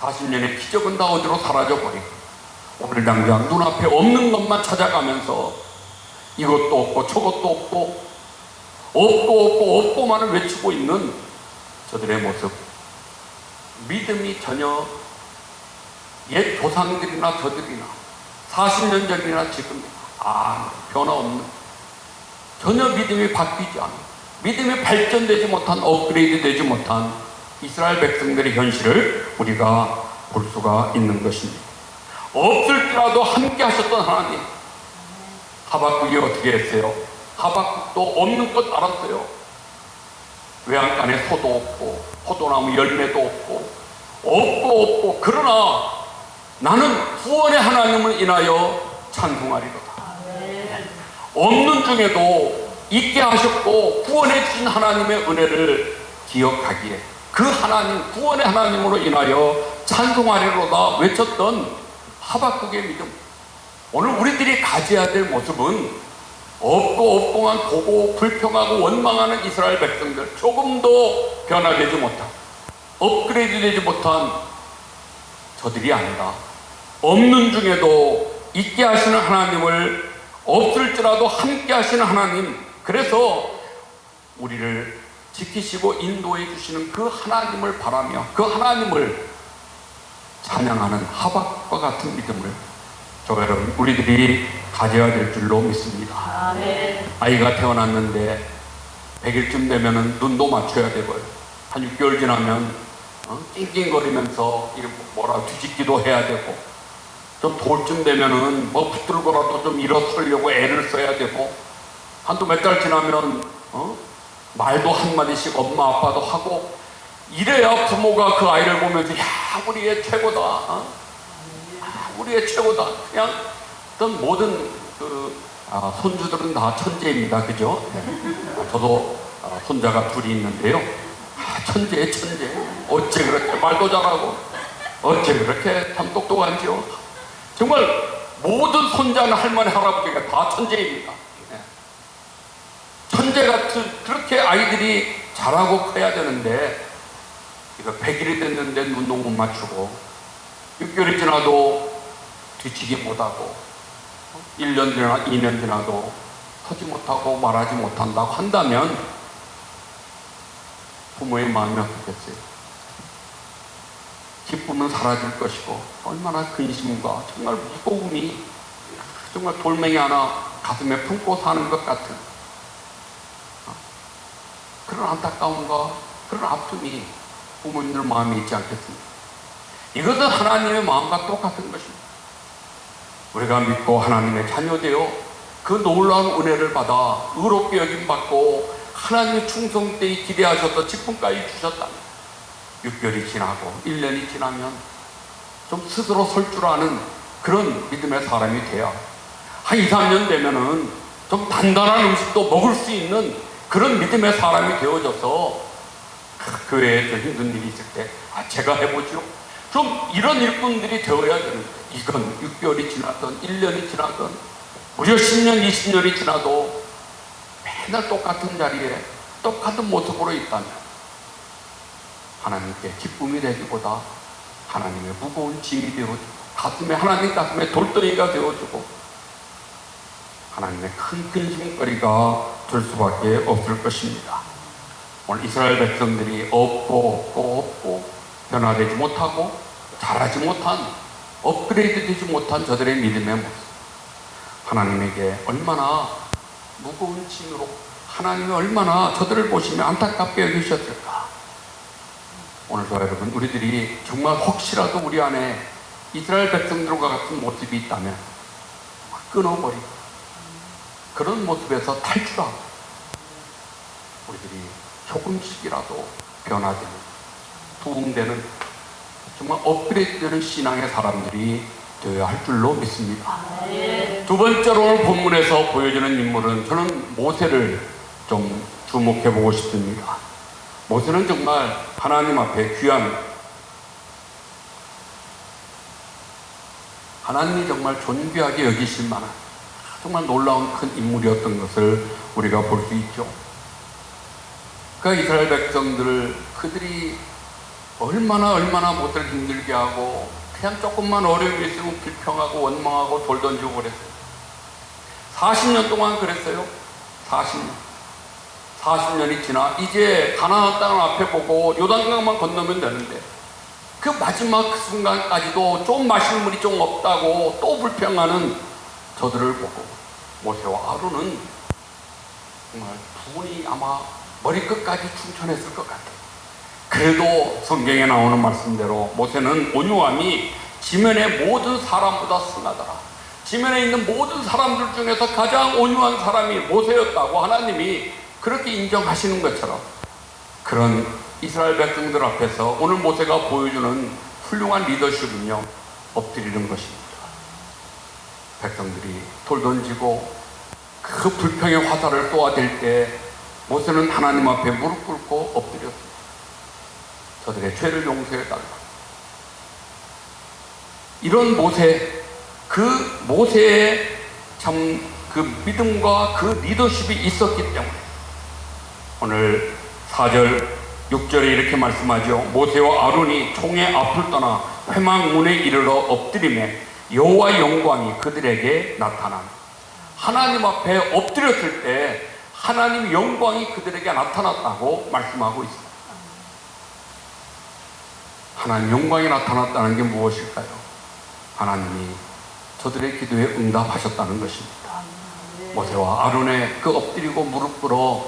40년의 기적은 다 어디로 사라져버리고 오늘 당장 눈앞에 없는 것만 찾아가면서 이것도 없고 저것도 없고만을 외치고 있는 저들의 모습, 믿음이 전혀 옛 조상들이나 저들이나 40년 전이나 지금 변화 없는, 전혀 믿음이 바뀌지 않은, 믿음이 발전되지 못한, 업그레이드 되지 못한 이스라엘 백성들의 현실을 우리가 볼 수가 있는 것입니다. 없을지라도 함께 하셨던 하나님, 하박국이 어떻게 했어요? 하박국도 없는 것 알았어요. 외양간에 소도 없고 포도나무 열매도 없고 그러나 나는 구원의 하나님을 인하여 찬송하리로다. 없는 중에도 있게 하셨고 구원해 주신 하나님의 은혜를 기억하기에 그 하나님, 구원의 하나님으로 인하여 찬송하리로다 외쳤던 하박국의 믿음. 오늘 우리들이 가져야 될 모습은 없고만 보고 불평하고 원망하는 이스라엘 백성들, 조금도 변화되지 못한, 업그레이드 되지 못한 저들이 아니라 없는 중에도 있게 하시는 하나님을, 없을지라도 함께 하시는 하나님, 그래서 우리를 지키시고 인도해 주시는 그 하나님을 바라며 그 하나님을 찬양하는 하박과 같은 믿음을 저와 여러분 우리들이 가져야 될 줄로 믿습니다. 아멘. 아이가 태어났는데 100일쯤 되면은 눈도 맞춰야 되고요. 한 6개월 지나면 낑낑거리면서 뭐라 뒤집기도 해야 되고, 좀 돌쯤 되면은 뭐 붙들고라도 좀 일어서려고 애를 써야 되고, 한두 몇 달 지나면 말도 한마디씩 엄마 아빠도 하고, 이래야 부모가 그 아이를 보면서 야 우리 애 최고다, 우리 애 최고다. 그냥 어떤 모든 손주들은 다 천재입니다, 그죠? 저도 손자가 둘이 있는데요. 천재. 어째 그렇게 말도 잘하고, 어째 그렇게 참 똑똑한지요. 정말 모든 손자는 할머니, 할아버지가 다 천재입니다. 천재 같은 그렇게 아이들이 잘하고 커야 되는데, 이거 100일이 됐는데 눈도 못 맞추고, 6개월이 지나도 뒤치기 못하고, 1년 지나 2년 지나도 서지 못하고 말하지 못한다고 한다면 부모의 마음이 어떻겠어요? 기쁨은 사라질 것이고 얼마나 근심과 정말 무거움이, 정말 돌멩이 하나 가슴에 품고 사는 것 같은 그런 안타까움과 그런 아픔이 부모님들 마음에 있지 않겠습니까? 이것은 하나님의 마음과 똑같은 것입니다. 우리가 믿고 하나님의 자녀되어 그 놀라운 은혜를 받아 의롭게 여김받고 하나님의 충성되이 기대하셨던 직분까지 주셨다면 6개월이 지나고 1년이 지나면 좀 스스로 설 줄 아는 그런 믿음의 사람이 돼야 한 2, 3년 되면은 좀 단단한 음식도 먹을 수 있는 그런 믿음의 사람이 되어져서 교회에 좀 힘든 일이 있을 때 제가 해보죠. 좀 이런 일꾼들이 되어야 되는데 이건 6개월이 지나든 1년이 지나든 무려 10년, 20년이 지나도 맨날 똑같은 자리에 똑같은 모습으로 있다면 하나님께 기쁨이 되기보다 하나님의 무거운 짐이 되어주고 하나님 가슴에 돌덩이가 되어주고 하나님의 큰 근심거리가 될 수밖에 없을 것입니다. 오늘 이스라엘 백성들이 없고 변화되지 못하고 자라지 못한 업그레이드 되지 못한 저들의 믿음의 모습, 하나님에게 얼마나 무거운 짐으로 하나님이 얼마나 저들을 보시며 안타깝게 여기셨을까. 오늘 저와 여러분, 우리들이 정말 혹시라도 우리 안에 이스라엘 백성들과 같은 모습이 있다면 끊어버리고 그런 모습에서 탈출하고 우리들이 조금씩이라도 변화되는, 부흥되는, 정말 업그레이드되는 신앙의 사람들이 되어야 할 줄로 믿습니다. 두 번째로 오늘 본문에서 보여주는 인물은 저는 모세를 좀 주목해 보고 싶습니다. 모세는 정말 하나님 앞에 귀한, 하나님이 정말 존귀하게 여기실 만한 정말 놀라운 큰 인물이었던 것을 우리가 볼 수 있죠. 그 이스라엘 백성들을 그들이 얼마나 모세를 힘들게 하고 그냥 조금만 어려움이 있으면 불평하고 원망하고 돌 던지고 그랬어요. 40년 동안 그랬어요. 40년이 지나 이제 가나안 땅을 앞에 보고 요단강만 건너면 되는데 그 마지막 순간까지도 좀 마실 물이 좀 없다고 또 불평하는 저들을 보고 모세와 아론은 정말 두 분이 아마 머리끝까지 충천했을 것 같아요. 그래도 성경에 나오는 말씀대로 모세는 온유함이 지면의 모든 사람보다 승하더라. 지면에 있는 모든 사람들 중에서 가장 온유한 사람이 모세였다고 하나님이 그렇게 인정하시는 것처럼 그런 이스라엘 백성들 앞에서 오늘 모세가 보여주는 훌륭한 리더십은요, 엎드리는 것입니다. 백성들이 돌 던지고 그 불평의 화살을 쏘아댈 때 모세는 하나님 앞에 무릎 꿇고 엎드렸습니다. 저들의 죄를 용서해달라. 이런 모세, 그 모세의 참 그 믿음과 그 리더십이 있었기 때문에 오늘 4절 6절에 이렇게 말씀하죠. 모세와 아론이 총의 앞을 떠나 회막문에 이르러 엎드리매 여호와의 영광이 그들에게 나타난, 하나님 앞에 엎드렸을 때 하나님의 영광이 그들에게 나타났다고 말씀하고 있습니다. 하나님 영광이 나타났다는 게 무엇일까요? 하나님이 저들의 기도에 응답하셨다는 것입니다. 모세와 아론의 그 엎드리고 무릎 꿇어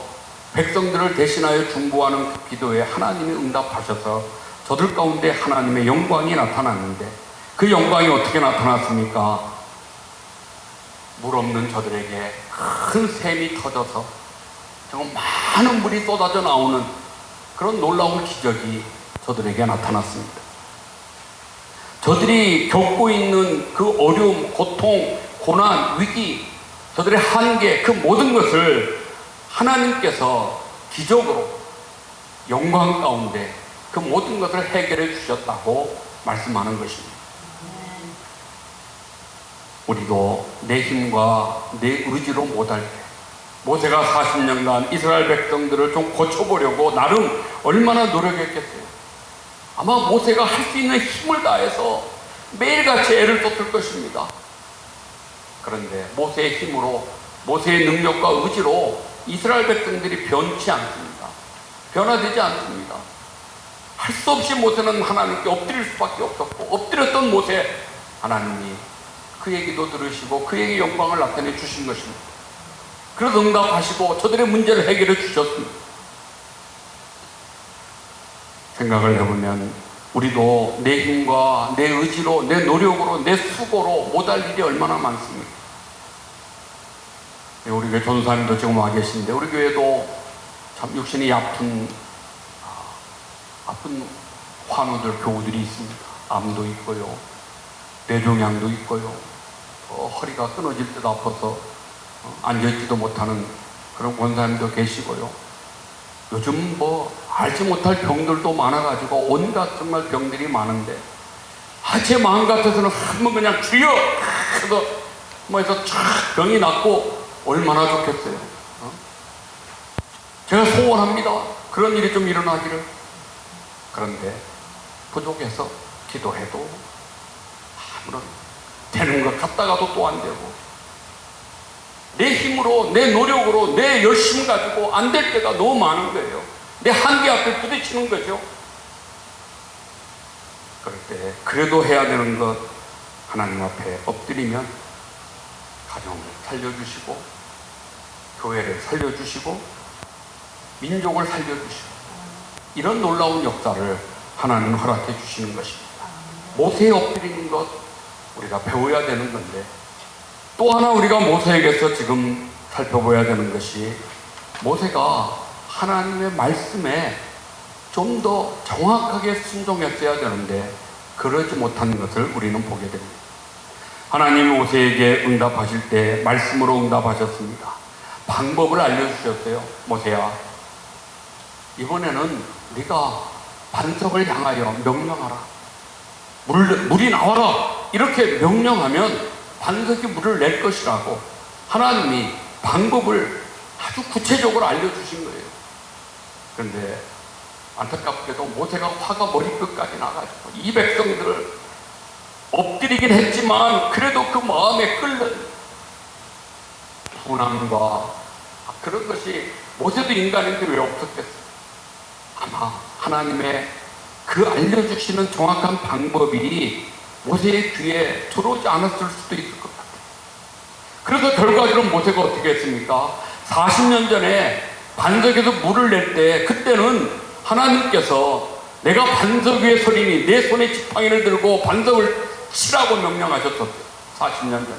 백성들을 대신하여 중보하는 그 기도에 하나님이 응답하셔서 저들 가운데 하나님의 영광이 나타났는데 그 영광이 어떻게 나타났습니까? 물 없는 저들에게 큰 샘이 터져서 정말 많은 물이 쏟아져 나오는 그런 놀라운 기적이 저들에게 나타났습니다. 저들이 겪고 있는 그 어려움, 고통, 고난, 위기, 저들의 한계, 그 모든 것을 하나님께서 기적으로 영광 가운데 그 모든 것을 해결해 주셨다고 말씀하는 것입니다. 우리도 내 힘과 내 의지로 못할 때, 모세가 40년간 이스라엘 백성들을 좀 고쳐보려고 나름 얼마나 노력했겠어요. 아마 모세가 할 수 있는 힘을 다해서 매일같이 애를 썼을 것입니다. 그런데 모세의 힘으로, 모세의 능력과 의지로 이스라엘 백성들이 변치 않습니다. 변화되지 않습니다. 할 수 없이 모세는 하나님께 엎드릴 수밖에 없었고, 엎드렸던 모세, 하나님이 그의 기도 들으시고 그에게 영광을 나타내 주신 것입니다. 그래서 응답하시고 저들의 문제를 해결해 주셨습니다. 생각을 해보면 우리도 내 힘과 내 의지로, 내 노력으로, 내 수고로 못할 일이 얼마나 많습니까? 우리 교회 전사님도 지금 와 계신데 우리 교회도 참 육신이 아픈 환우들, 교우들이 있습니다. 암도 있고요, 뇌종양도 있고요, 허리가 끊어질 듯 아파서 앉아있지도 못하는 그런 권사님도 계시고요. 요즘 알지 못할 병들도 많아가지고 온갖 정말 병들이 많은데 제 마음 같아서는 한번 그냥 주여 해서 뭐 해서 쫙 병이 낫고 얼마나 좋겠어요. 제가 소원합니다. 그런 일이 좀 일어나기를. 그런데 부족해서 기도해도 아무런 되는 것 같다가도 또 안 되고, 내 힘으로, 내 노력으로, 내 열심 가지고 안 될 때가 너무 많은 거예요. 내 한계 앞에 부딪히는 거죠. 그럴 때 그래도 해야 되는 것, 하나님 앞에 엎드리면 가정을 살려주시고, 교회를 살려주시고, 민족을 살려주시고, 이런 놀라운 역사를 하나님 허락해 주시는 것입니다. 모세에 엎드리는 것 우리가 배워야 되는 건데, 또 하나 우리가 모세에게서 지금 살펴봐야 되는 것이, 모세가 하나님의 말씀에 좀 더 정확하게 순종했어야 되는데 그러지 못한 것을 우리는 보게 됩니다. 하나님이 모세에게 응답하실 때 말씀으로 응답하셨습니다. 방법을 알려주셨어요. 모세야, 이번에는 네가 반석을 향하여 명령하라. 물이 나와라. 이렇게 명령하면 반석이 물을 낼 것이라고 하나님이 방법을 아주 구체적으로 알려주신 거예요. 그런데 안타깝게도 모세가 화가 머리끝까지 나가지고 이 백성들을 엎드리긴 했지만 그래도 그 마음에 끓는 분함과 그런 것이, 모세도 인간인데 왜 없었겠어요? 아마 하나님의 그 알려주시는 정확한 방법이 모세의 귀에 들어오지 않았을 수도 있을 것 같아요. 그래서 결과적으로 모세가 어떻게 했습니까? 40년 전에 반석에서 물을 낼 때, 그때는 하나님께서 내가 반석 위에 서리니 내 손에 지팡이를 들고 반석을 치라고 명령하셨었어요. 40년 전에.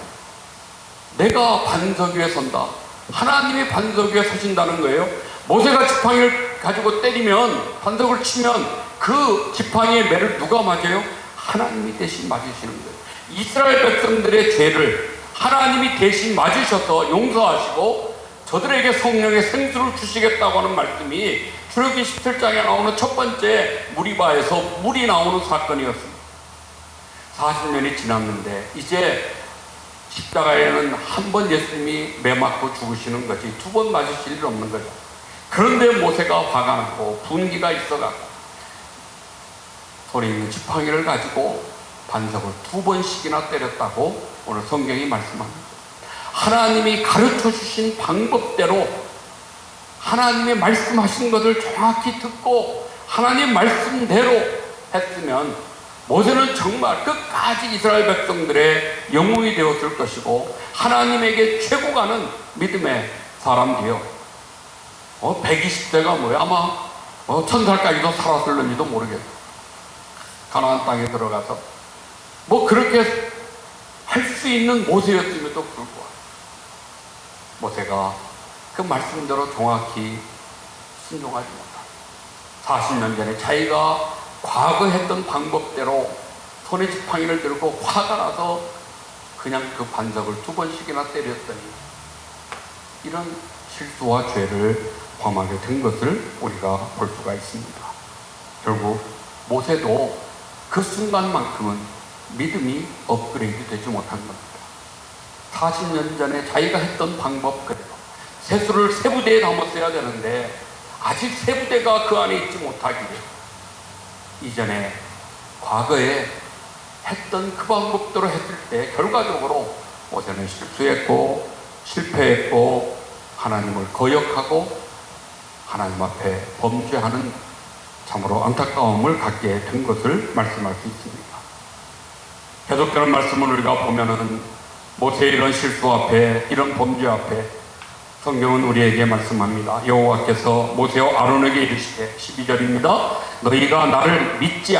내가 반석 위에 선다. 하나님이 반석 위에 서신다는 거예요. 모세가 지팡이를 가지고 때리면, 반석을 치면 그 지팡이의 매를 누가 맞아요? 하나님이 대신 맞으시는 거예요. 이스라엘 백성들의 죄를 하나님이 대신 맞으셔서 용서하시고 저들에게 성령의 생수를 주시겠다고 하는 말씀이 출애굽기 17장에 나오는 첫 번째 무리바에서 물이 나오는 사건이었습니다. 40년이 지났는데 이제 십자가에는 한 번 예수님이 매 맞고 죽으시는 거지 두 번 맞으실 일 없는 거죠. 그런데 모세가 화가 나고 분기가 있어가지고 손에 있는 지팡이를 가지고 반석을 2번씩이나 때렸다고 오늘 성경이 말씀합니다. 하나님이 가르쳐 주신 방법대로 하나님의 말씀하신 것을 정확히 듣고 하나님 말씀대로 했으면 모세는 정말 끝까지 이스라엘 백성들의 영웅이 되었을 것이고 하나님에게 최고 가는 믿음의 사람이요. 120세가 뭐야? 아마 1000살까지도 살았을는지도 모르겠어. 가나안 땅에 들어가서 뭐 그렇게 할 수 있는 모세였음에도 불구하고 모세가 그 말씀대로 정확히 순종하지 못하고 40년 전에 자기가 과거 했던 방법대로 손에 지팡이를 들고 화가 나서 그냥 그 반석을 2번씩이나 때렸더니 이런 실수와 죄를 범하게 된 것을 우리가 볼 수가 있습니다. 결국 모세도 그 순간만큼은 믿음이 업그레이드 되지 못한 겁니다. 40년 전에 자기가 했던 방법 그대로 세수를 세 부대에 담았어야 되는데 아직 세 부대가 그 안에 있지 못하기에 이전에 과거에 했던 그 방법대로 했을 때 결과적으로 모세는 실수했고 실패했고 하나님을 거역하고 하나님 앞에 범죄하는 참으로 안타까움을 갖게 된 것을 말씀할 수 있습니다. 계속되는 말씀을 우리가 보면은 모세의 이런 실수 앞에 이런 범죄 앞에 성경은 우리에게 말씀합니다. 여호와께서 모세와 아론에게 이르시되 12절입니다. 너희가 나를 믿지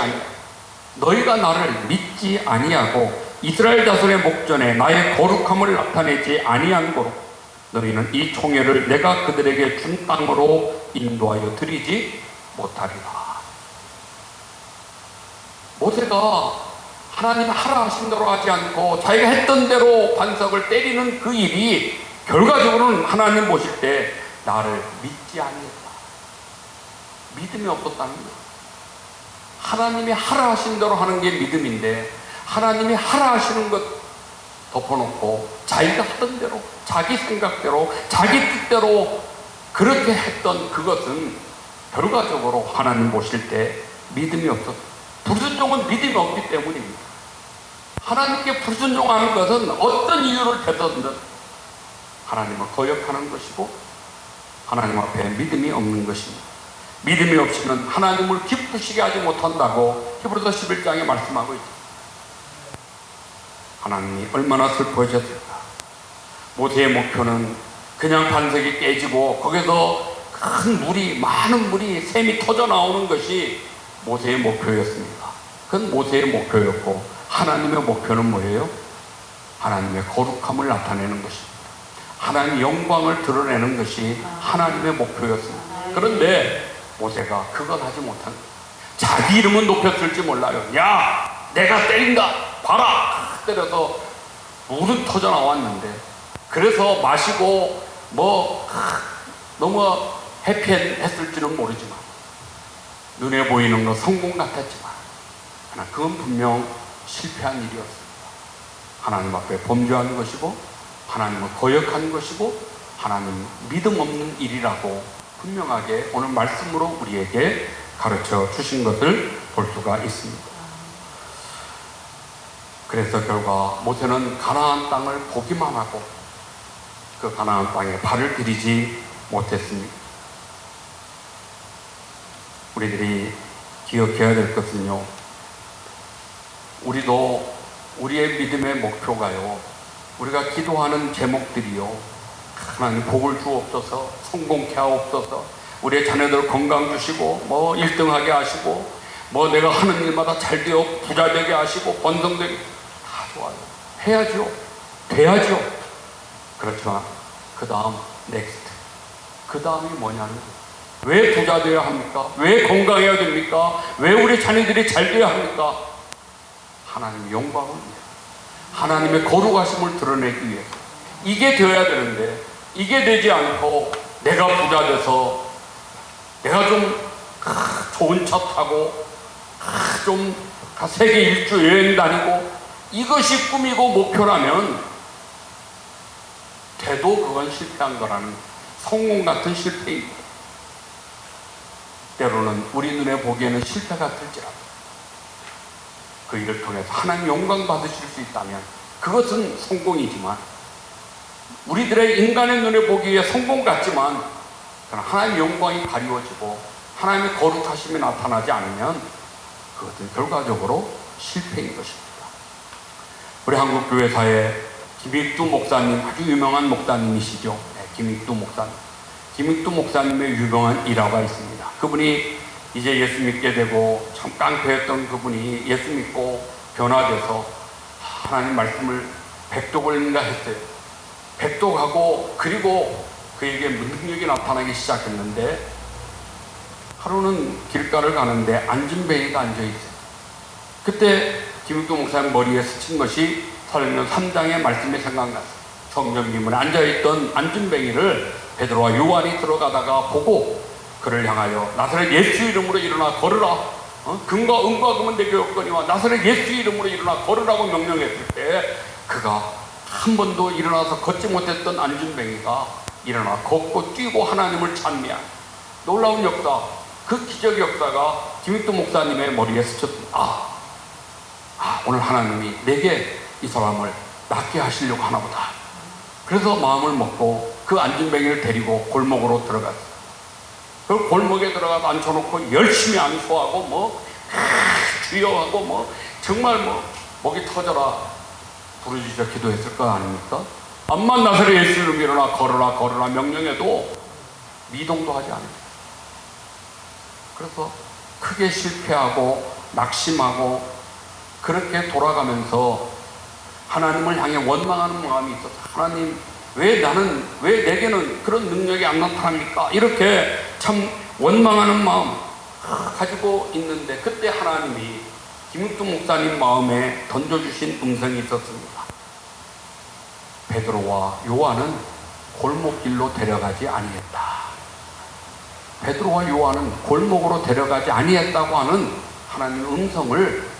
아니하고 이스라엘 자손의 목전에 나의 거룩함을 나타내지 아니한 고로 너희는 이 총회를 내가 그들에게 준 땅으로 인도하여 드리지 못하리라. 모세가 하나님 하라 하신 대로 하지 않고 자기가 했던 대로 반석을 때리는 그 일이 결과적으로는 하나님 보실 때 나를 믿지 아니했다. 믿음이 없었다는 거예요. 하나님이 하라 하신 대로 하는 게 믿음인데 하나님이 하라 하시는 것 덮어놓고 자기가 하던 대로 자기 생각대로 자기 뜻대로 그렇게 했던 그것은 결과적으로 하나님 보실 때 믿음이 없었어요. 불순종은 믿음이 없기 때문입니다. 하나님께 불순종하는 것은 어떤 이유를 대든 하나님을 거역하는 것이고 하나님 앞에 믿음이 없는 것입니다. 믿음이 없이는 하나님을 기쁘시게 하지 못한다고 히브리서 11장에 말씀하고 있죠. 하나님이 얼마나 슬퍼하셨을까. 모세의 목표는 그냥 반석이 깨지고 거기서 큰 물이, 많은 물이, 샘이 터져 나오는 것이 모세의 목표였습니다. 그건 모세의 목표였고 하나님의 목표는 뭐예요? 하나님의 거룩함을 나타내는 것입니다. 하나님의 영광을 드러내는 것이 하나님의 목표였습니다. 그런데 모세가 그걸 하지 못한 거예요. 자기 이름은 높였을지 몰라요. 야, 내가 때린다. 봐라. 때려서 물은 터져 나왔는데 그래서 마시고 너무 해피했을지는 모르지만 눈에 보이는 건 성공 같았지만 그러나 그건 분명 실패한 일이었습니다. 하나님 앞에 범죄한 것이고 하나님을 거역한 것이고 하나님 믿음 없는 일이라고 분명하게 오늘 말씀으로 우리에게 가르쳐 주신 것을 볼 수가 있습니다. 그래서 결과 모세는 가나안 땅을 보기만 하고 그 가나안 땅에 발을 들이지 못했습니다. 우리들이 기억해야 될 것은요, 우리도 우리의 믿음의 목표가요, 우리가 기도하는 제목들이요, 하나님 복을 주옵소서, 성공케 하옵소서, 우리의 자녀들 건강 주시고 1등하게 하시고 내가 하는 일마다 잘 되어 부자 되게 하시고 번성되게, 다 좋아요. 해야죠. 돼야죠. 그렇지만 그 다음 넥스트, 그 다음이 뭐냐는 거예요. 왜 부자 되어야 합니까? 왜 건강해야 됩니까? 왜 우리 자녀들이 잘 되어야 합니까? 하나님의 영광을 위해, 하나님의 거룩하심을 드러내기 위해서 이게 되어야 되는데, 이게 되지 않고 내가 부자 돼서 내가 좀 좋은 차 타고 좀 세계 일주 여행 다니고 이것이 꿈이고 목표라면 돼도 그건 실패한 거라는, 성공 같은 실패입니다. 때로는 우리 눈에 보기에는 실패 같을지라도 그 일을 통해서 하나님 영광 받으실 수 있다면 그것은 성공이지만, 우리들의 인간의 눈에 보기에 성공 같지만 하나님의 영광이 가리워지고 하나님의 거룩하심이 나타나지 않으면 그것은 결과적으로 실패인 것입니다. 우리 한국교회사에 김익두 목사님, 아주 유명한 목사님이시죠. 네, 김익두 목사님. 김익두 목사님의 유명한 일화가 있습니다. 그분이 이제 예수 믿게 되고 참 깡패였던 그분이 예수 믿고 변화돼서 하나님 말씀을 백독을인가 했어요. 백독하고 그리고 그에게 능력이 나타나기 시작했는데, 하루는 길가를 가는데 안진뱅이가 앉아있어요. 그때 김익두 목사님 머리에 스친 것이 설명 3장의 말씀이 생각났어요. 성령님은 앉아있던 안진뱅이를 베드로와 요한이 들어가다가 보고 그를 향하여 나사렛 예수 이름으로 일어나 걸으라. 금과 은과 금은 내게 없거니와 나사렛 예수 이름으로 일어나 걸으라고 명령했을 때 그가 한 번도 일어나서 걷지 못했던 안진뱅이가 일어나 걷고 뛰고 하나님을 찬미한 놀라운 역사, 그 기적 역사가 김익두 목사님의 머리에 스쳤습니다. 오늘 하나님이 내게 이 사람을 낫게 하시려고 하나보다. 그래서 마음을 먹고 그 안진뱅이를 데리고 골목으로 들어갔어요. 그 골목에 들어가서 앉혀놓고 열심히 안수하고 주여하고 정말 목이 터져라 부르짖어 기도했을 거 아닙니까? 암만 나사렛 예수 이름으로 일어나 걸으라 명령해도 미동도 하지 않습니다. 그래서 크게 실패하고 낙심하고 그렇게 돌아가면서 하나님을 향해 원망하는 마음이 있어서, 하나님 왜 내게는 그런 능력이 안 나타납니까? 이렇게 참 원망하는 마음 가지고 있는데, 그때 하나님이 김익두 목사님 마음에 던져주신 음성이 있었습니다. 베드로와 요한은 골목길로 데려가지 아니했다. 베드로와 요한은 골목으로 데려가지 아니했다고 하는 하나님의 음성을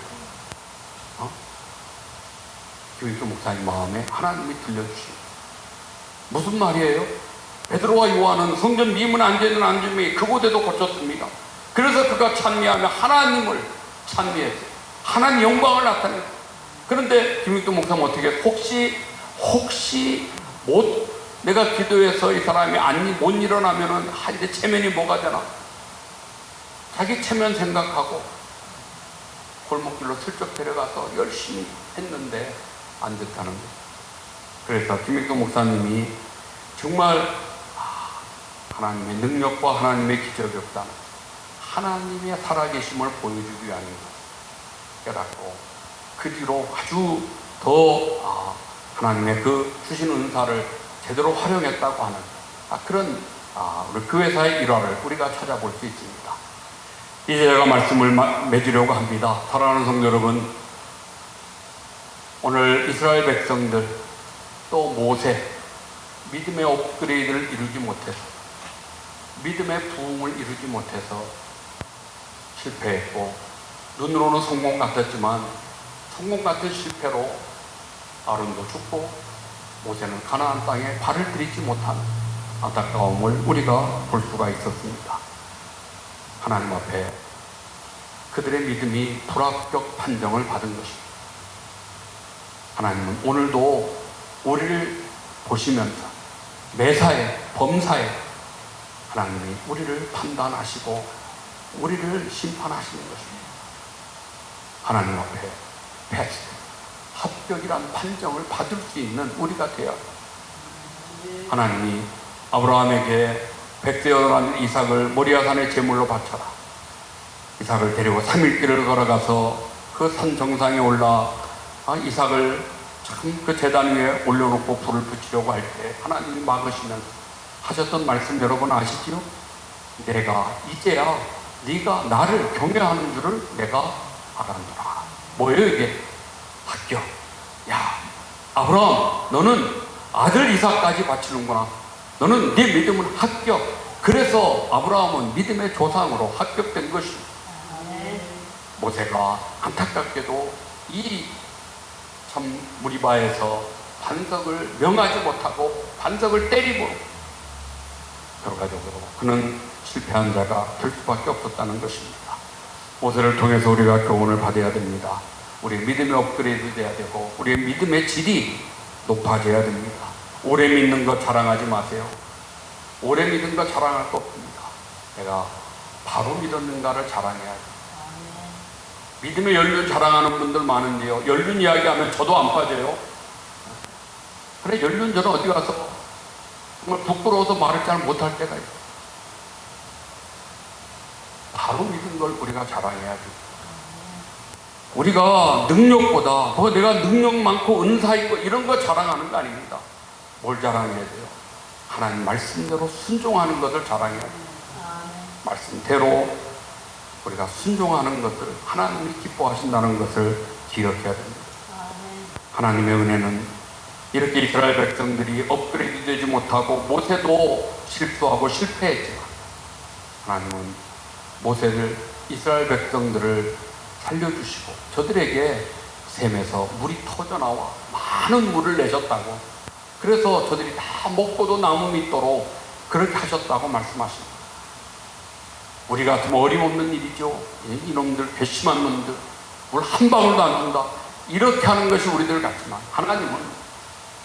김익도 목사님 마음에 하나님이 들려주십니다. 무슨 말이에요? 베드로와 요한은 성전 미문 앉아있는 앉음이 그곳에도 고쳤습니다. 그래서 그가 찬미하며 하나님을 찬미했어요. 하나님 영광을 나타냈어요. 그런데 김익도 목사님 어떻게 혹시 내가 기도해서 이 사람이 못 일어나면은 이제 체면이 뭐가 되나? 자기 체면 생각하고 골목길로 슬쩍 데려가서 열심히 했는데 안 됐다는 거예요. 그래서 김익도 목사님이 정말 하나님의 능력과 하나님의 기적이 없다는 하나님의 살아계심을 보여주기 위함인 것을 깨닫고 그 뒤로 아주 더 하나님의 그 주신 은사를 제대로 활용했다고 하는 그런 우리 교회사의 일화를 우리가 찾아볼 수 있습니다. 이제 제가 말씀을 맺으려고 합니다. 사랑하는 성도 여러분, 오늘 이스라엘 백성들 또 모세 믿음의 업그레이드를 이루지 못해서 믿음의 부흥을 이루지 못해서 실패했고 눈으로는 성공 같았지만 성공 같은 실패로 아론도 죽고 모세는 가나안 땅에 발을 들이지 못한 안타까움을 우리가 볼 수가 있었습니다. 하나님 앞에 그들의 믿음이 불합격 판정을 받은 것입니다. 하나님은 오늘도 우리를 보시면서 매사에 범사에 하나님이 우리를 판단하시고 우리를 심판하시는 것입니다. 하나님 앞에 패스 합격이란 판정을 받을 수 있는 우리가 되어야 합니다. 하나님이 아브라함에게 백세여란 이삭을 모리아산의 제물로 바쳐라. 이삭을 데리고 3일 길을 걸어가서 그 산 정상에 올라 이삭을 참 그 제단 위에 올려놓고 불을 붙이려고 할 때 하나님이 막으시면서 하셨던 말씀 여러분 아시지요? 내가 이제야 네가 나를 경외하는 줄을 내가 알았노라. 뭐예요 이게? 합격. 야 아브라함 너는 아들 이삭까지 바치는구나. 너는 네 믿음은 합격. 그래서 아브라함은 믿음의 조상으로 합격된 것입니다. 모세가 안타깝게도 이 참 무리바에서 반석을 명하지 못하고 반석을 때리고 결과적으로 그는 실패한 자가 될 수밖에 없었다는 것입니다. 모세를 통해서 우리가 교훈을 받아야 됩니다. 우리의 믿음의 업그레이드 돼야 되고 우리의 믿음의 질이 높아져야 됩니다. 오래 믿는 것 자랑하지 마세요. 오래 믿은 것 자랑할 거 없습니다. 내가 바로 믿었는가를 자랑해야 돼요. 믿음의 연륜 자랑하는 분들 많은데요. 연륜 이야기하면 저도 안 빠져요. 그래 연륜 저는 어디 가서 정말 부끄러워서 말을 잘 못할 때가 있어요. 바로 믿은 걸 우리가 자랑해야 돼요. 우리가 능력보다 내가 능력 많고 은사 있고 이런 거 자랑하는 거 아닙니다. 뭘 자랑해야 돼요? 하나님 말씀대로 순종하는 것을 자랑해야 돼요. 말씀대로 우리가 순종하는 것을 하나님이 기뻐하신다는 것을 기억해야 됩니다. 하나님의 은혜는 이렇게 이스라엘 백성들이 업그레이드 되지 못하고 모세도 실수하고 실패했지만 하나님은 모세를 이스라엘 백성들을 살려주시고 저들에게 샘에서 물이 터져나와 많은 물을 내셨다고 그래서 저들이 다 먹고도 남음 있도록 그렇게 하셨다고 말씀하십니다. 우리 같으면 어림없는 일이죠. 이놈들 괘씸한 놈들 물 한 방울도 안 준다 이렇게 하는 것이 우리들 같지만 하나님은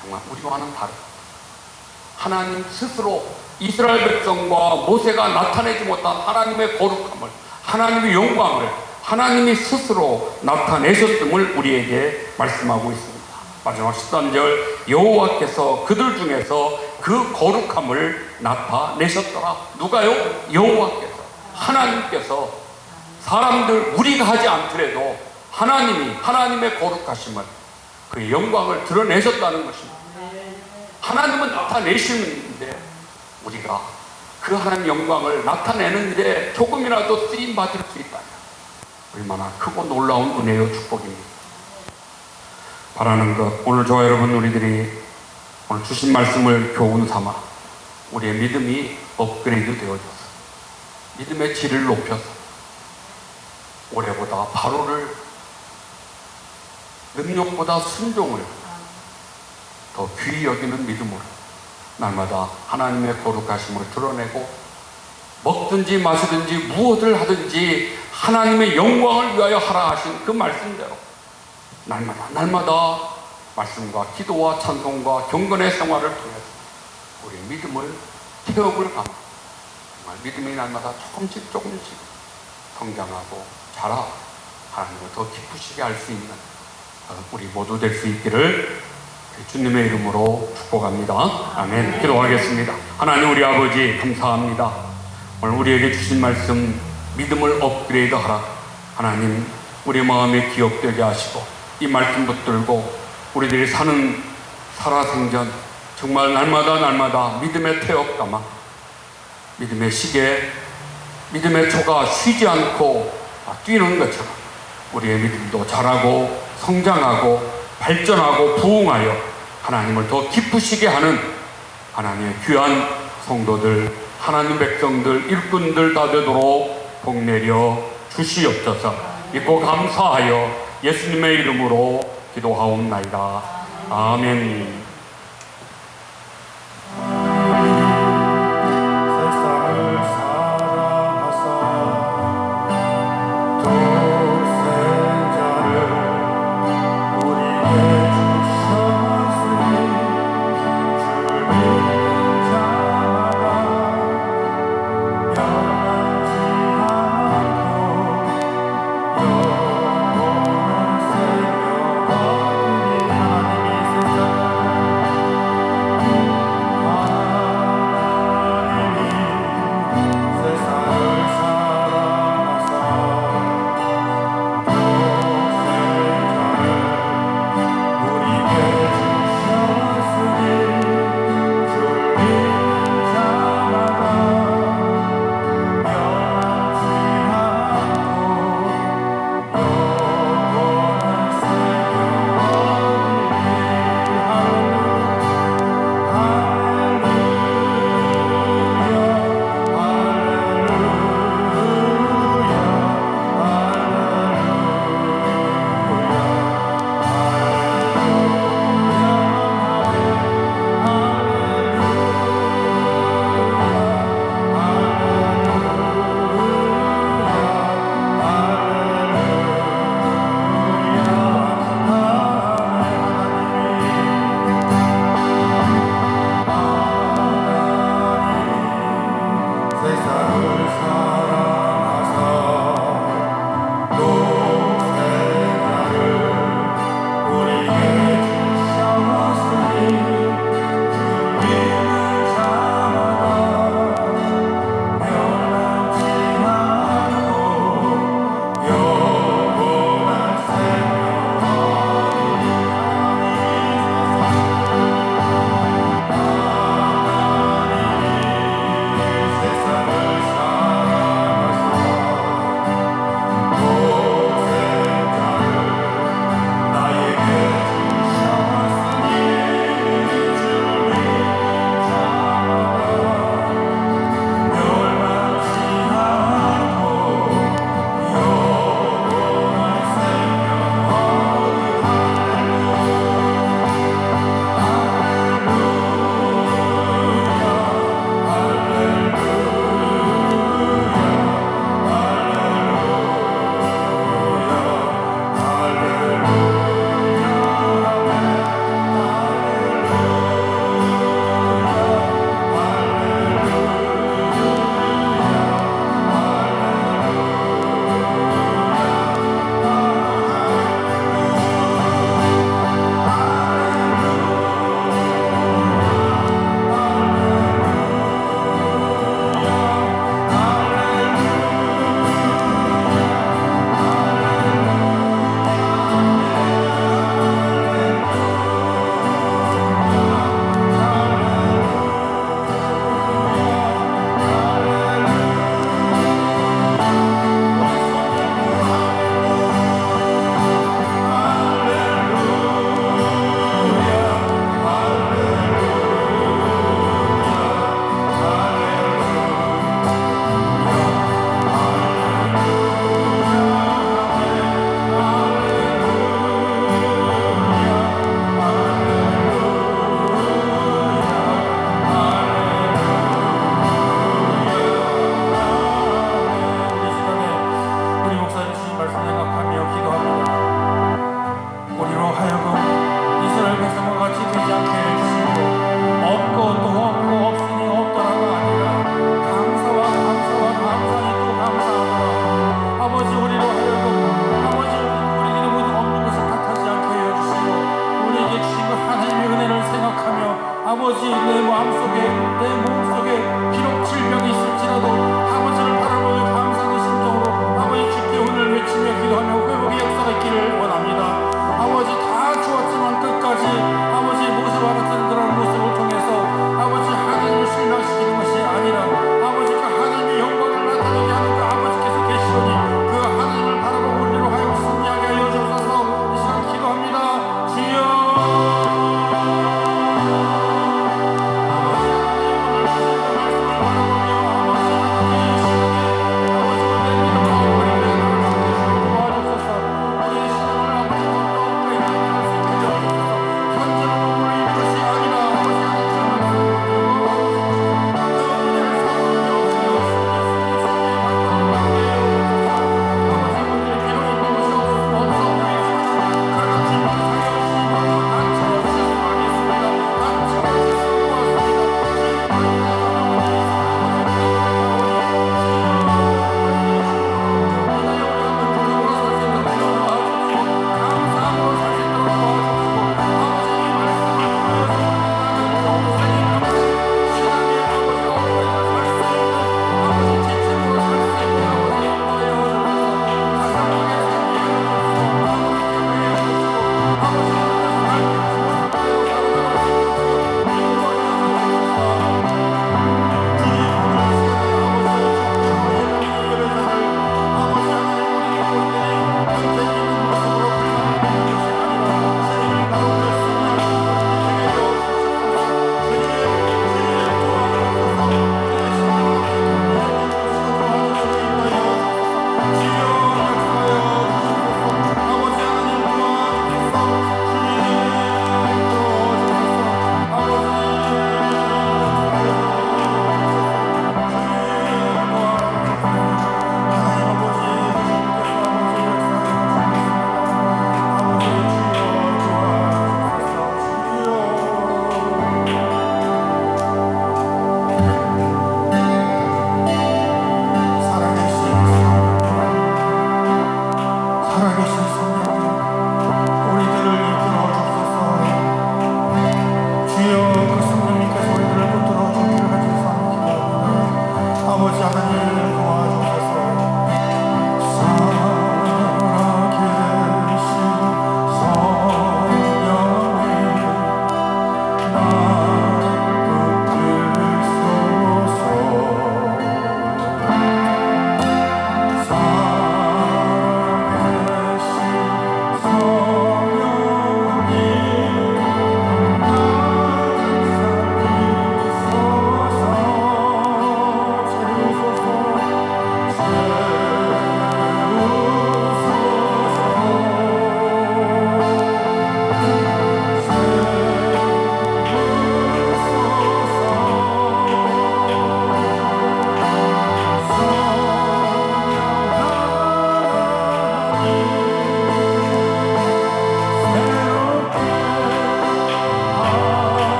정말 우리와는 다릅니다. 하나님 스스로 이스라엘 백성과 모세가 나타내지 못한 하나님의 거룩함을 하나님의 영광을 하나님이 스스로 나타내셨음을 우리에게 말씀하고 있습니다. 마지막 13절 여호와께서 그들 중에서 그 거룩함을 나타내셨더라. 누가요? 여호와께서 하나님께서 사람들 우리가 하지 않더라도 하나님이 하나님의 거룩하심을 그 영광을 드러내셨다는 것입니다. 하나님은 나타내시는데 우리가 그 하나님 영광을 나타내는 일에 조금이라도 쓰임 받을 수 있다면 얼마나 크고 놀라운 은혜요 축복입니다. 바라는 것 오늘 저와 여러분 우리들이 오늘 주신 말씀을 교훈 삼아 우리의 믿음이 업그레이드 되어져서 믿음의 질을 높여서 올해보다 바로를, 능력보다 순종을 더 귀히 여기는 믿음으로 날마다 하나님의 거룩하심을 드러내고, 먹든지 마시든지 무엇을 하든지 하나님의 영광을 위하여 하라 하신 그 말씀대로 날마다 말씀과 기도와 찬송과 경건의 생활을 통해서 우리 믿음을 태업을 감아 정말 믿음이 날마다 조금씩 성장하고 자라 하나님을 더 기쁘시게 할 수 있는 우리 모두 될 수 있기를 주님의 이름으로 축복합니다. 아멘. 기도하겠습니다. 하나님 우리 아버지 감사합니다. 오늘 우리에게 주신 말씀 믿음을 업그레이드하라. 하나님 우리 마음에 기억되게 하시고 이 말씀 붙들고 우리들이 사는 살아생전 정말 날마다 믿음의 태엽 감아 믿음의 시계, 믿음의 초가 쉬지 않고 뛰는 것처럼 우리의 믿음도 자라고 성장하고 발전하고 부흥하여 하나님을 더 기쁘시게 하는 하나님의 귀한 성도들, 하나님 백성들, 일꾼들 다 되도록 복내려 주시옵소서. 믿고 감사하여 예수님의 이름으로 기도하옵나이다. 아멘. 세상을 사랑하사 독생자를 우리에게 주셨으니 주를 믿는 자마다 변하지 않고 영원한 생명 얻으리. 하나님이 세상을 내 몸속에 비록 질병이 있을지라도 아버지를 바라보며 감사하는 심정으로 아버지 주께 오늘 외치며 기도하며 회복의 역사가 있기를 원합니다. 아버지 다 주었지만 끝까지 아버지의 모습과 같은 그런 모습을 통해서 아버지 하나님을 실망시키는 것이 아니라 아버지가 하나님의 영광을 나타내게 하는 그 아버지께서 계시오니 그 하나님을 바라보고 우리로 하여 승리하게 하여 주옵소서. 이 시간 기도합니다. 주여 아버지 하나님 오늘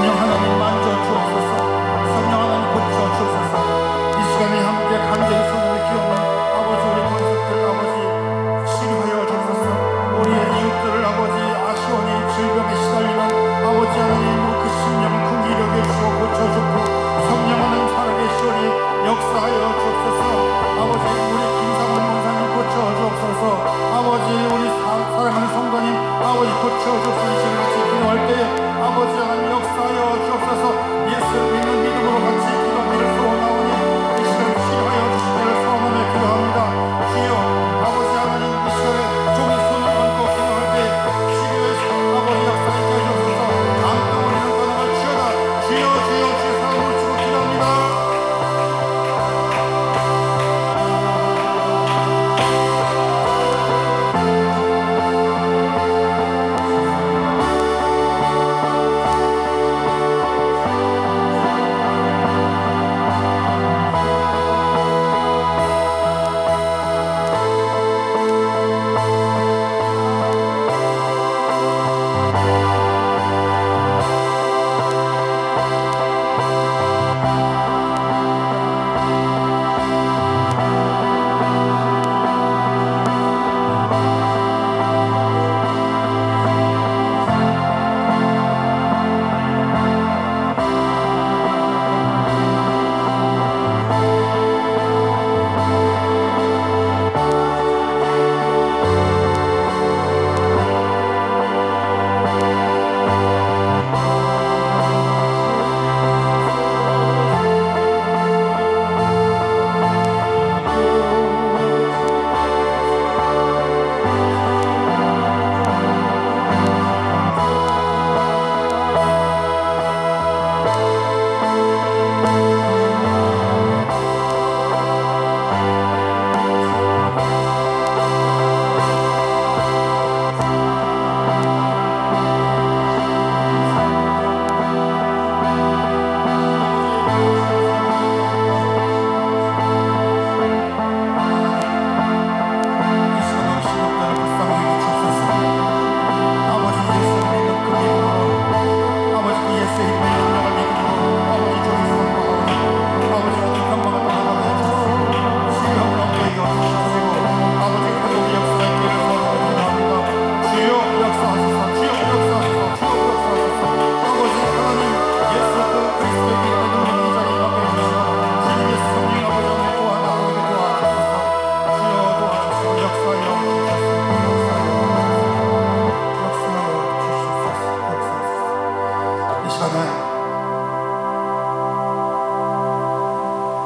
성령 하나님 만져 주옵소서. 성령 하나님 고쳐 주옵소서. 이 시간에 함께 간절히 손을 기울여 아버지 우리 권속들 아버지 치료하여 주옵소서. 우리의 이웃들을 아버지 아시오니 질병에 시달리는 아버지 하나님 그 심령을 긍휼히 여겨주시고 고쳐주고 성령 하나님 살아계시오니 역사하여 주옵소서. 아버지 우리 김상원 목사님 고쳐주옵소서. 아버지 우리 사랑하는 성도님 아버지 고쳐주옵소서. 이 시간 같이 기도할 때에 아버지 하나님 역사하여 주옵소서. 예수를 믿는 믿음으로 같이 기도하기를 소원하오니 이 시간 치료하여 주시기를 소원하며 기도합니다. 주여 아버지 하나님 이 시간에 종이 손을 얹고 기도할 때 치료의 아버지 역사하게 하옵소서. 암덩 올리는 떠나갈 주여다. 주여 주여 주의 사랑으로 주고 기도합니다.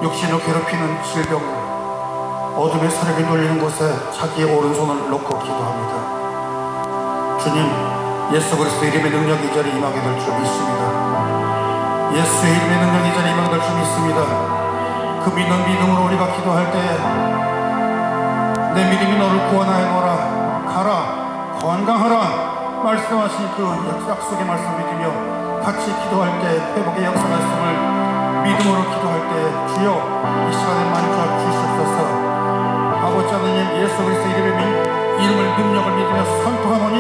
육신을 괴롭히는 질병, 어둠의 세력이 눌리는 곳에 자기의 오른손을 놓고 기도합니다. 주님, 예수 그리스도 이름의 능력이 이 자리에 임하게 될 줄 믿습니다. 예수의 이름의 능력이 이 자리에 임하게 될 줄 믿습니다. 그 믿는 믿음으로 우리가 기도할 때에 내 믿음이 너를 구원하여노라, 가라, 건강하라 말씀하신 그 약속의 말씀 믿으며 같이 기도할 때 회복의 역사가 있음을 믿음으로 기도할 때 주여 이 시간에 만져 주시옵소서. 아버지 하나님 예수 그리스도 이름을 능력을 믿으며 선포하노니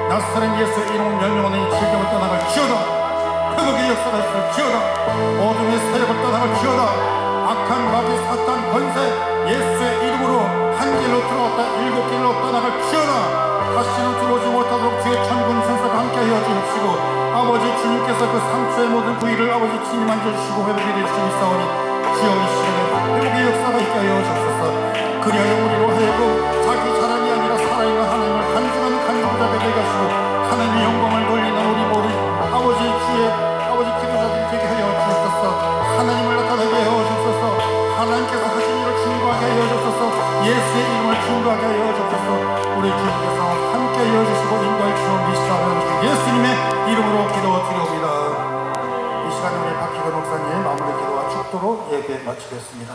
나사렛 예수의 이름을 멸명하는 이 질병을 떠나갈 지어다. 회복의 역사가 있을 지어다. 어둠의 세력을 떠나갈 지어다. 악한 마귀 사탄 권세 예수의 이름으로 한 길로 들어왔다 일곱 길로 떠나갈 지어다. 다시는 들어오지 못하도록 주의 천군 천사가 함께하여 주옵시고 아버지 주님께서 그 상처의 모든 부위를 아버지 친히 만져주시고 회복이 되시니 싸우니 주여 이 시간에 회복의 역사가 있게 하여 주옵소서. 그리하여 우리로 하여금 자기 자랑이 아니라 살아있는 하나님을 간증하는 간증자가 되게 하시고 하나님의 영광을 돌리는 우리 모든 아버지 주의 아버지 기도자들이 되게 하여 주옵소서. 하나님을 나타내게 하여 주옵소서. 하나님께서 하신 일을 증거하게 하여 주옵소서. 예수의 이름을 증거하게 하여 주옵소서. 우리 주님께서 함께 하여 주시고 인도해 주시는 미시다 예수님의 이름으로 기도드리옵니다. 이 시간에 우리 박희건 목사님의 마무리 기도와 축도로 예배 마치겠습니다.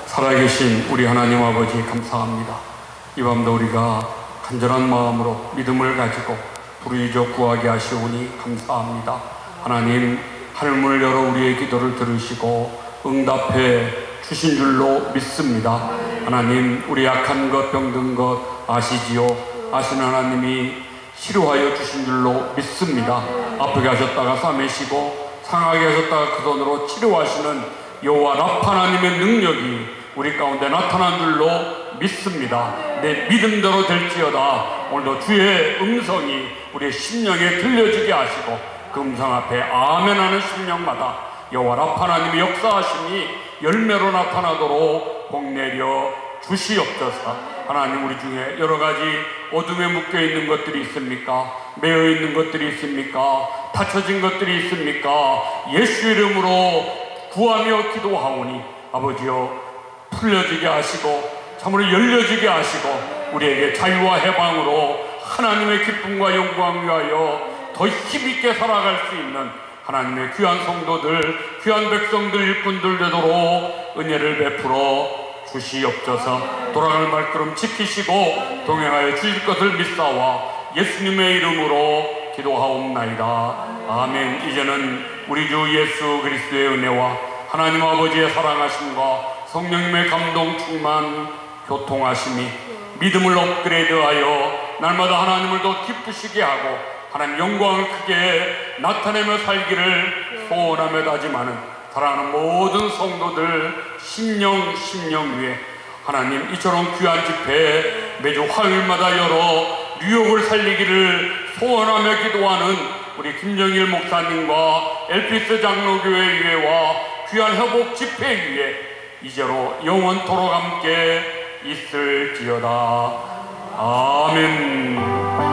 살아계신 우리 하나님 아버지 감사합니다. 이 밤도 우리가 간절한 마음으로 믿음을 가지고 부르짖어 구하게 하시오니 감사합니다. 하나님 하늘문을 열어 우리의 기도를 들으시고 응답해 주신 줄로 믿습니다. 하나님, 우리 약한 것, 병든 것 아시지요? 아시는 하나님이 치료하여 주신 줄로 믿습니다. 아프게 하셨다가 싸매시고 상하게 하셨다가 그 손으로 치료하시는 여호와 라파 하나님의 능력이 우리 가운데 나타난 줄로 믿습니다. 내 믿음대로 될지어다. 오늘도 주의 음성이 우리의 심령에 들려지게 하시고 그 음성 앞에 아멘 하는 심령마다 여호와 라파 하나님의 역사하심이 열매로 나타나도록 복내려 주시옵소서. 하나님, 우리 중에 여러 가지 어둠에 묶여 있는 것들이 있습니까? 매여 있는 것들이 있습니까? 닫혀진 것들이 있습니까? 예수 이름으로 구하며 기도하오니 아버지여, 풀려지게 하시고 참으로 열려지게 하시고 우리에게 자유와 해방으로 하나님의 기쁨과 영광 위하여 더 힘있게 살아갈 수 있는 하나님의 귀한 성도들, 귀한 백성들, 일꾼들 되도록 은혜를 베풀어 주시옵소서. 돌아갈 발걸음 지키시고 동행하여 주실 것을 믿사와 예수님의 이름으로 기도하옵나이다. 아멘. 이제는 우리 주 예수 그리스도의 은혜와 하나님 아버지의 사랑하심과 성령님의 감동 충만 교통하심이 믿음을 업그레이드하여 날마다 하나님을 더 기쁘시게 하고 하나님 영광을 크게 나타내며 살기를 소원하며 다짐하는 사랑하는 모든 성도들 심령 위에 하나님 이처럼 귀한 집회 매주 화요일마다 열어 뉴욕을 살리기를 소원하며 기도하는 우리 김정일 목사님과 엘피스 장로교회 위에와 귀한 회복 집회 위에 이제로 영원토록 함께 있을지어다. 아멘.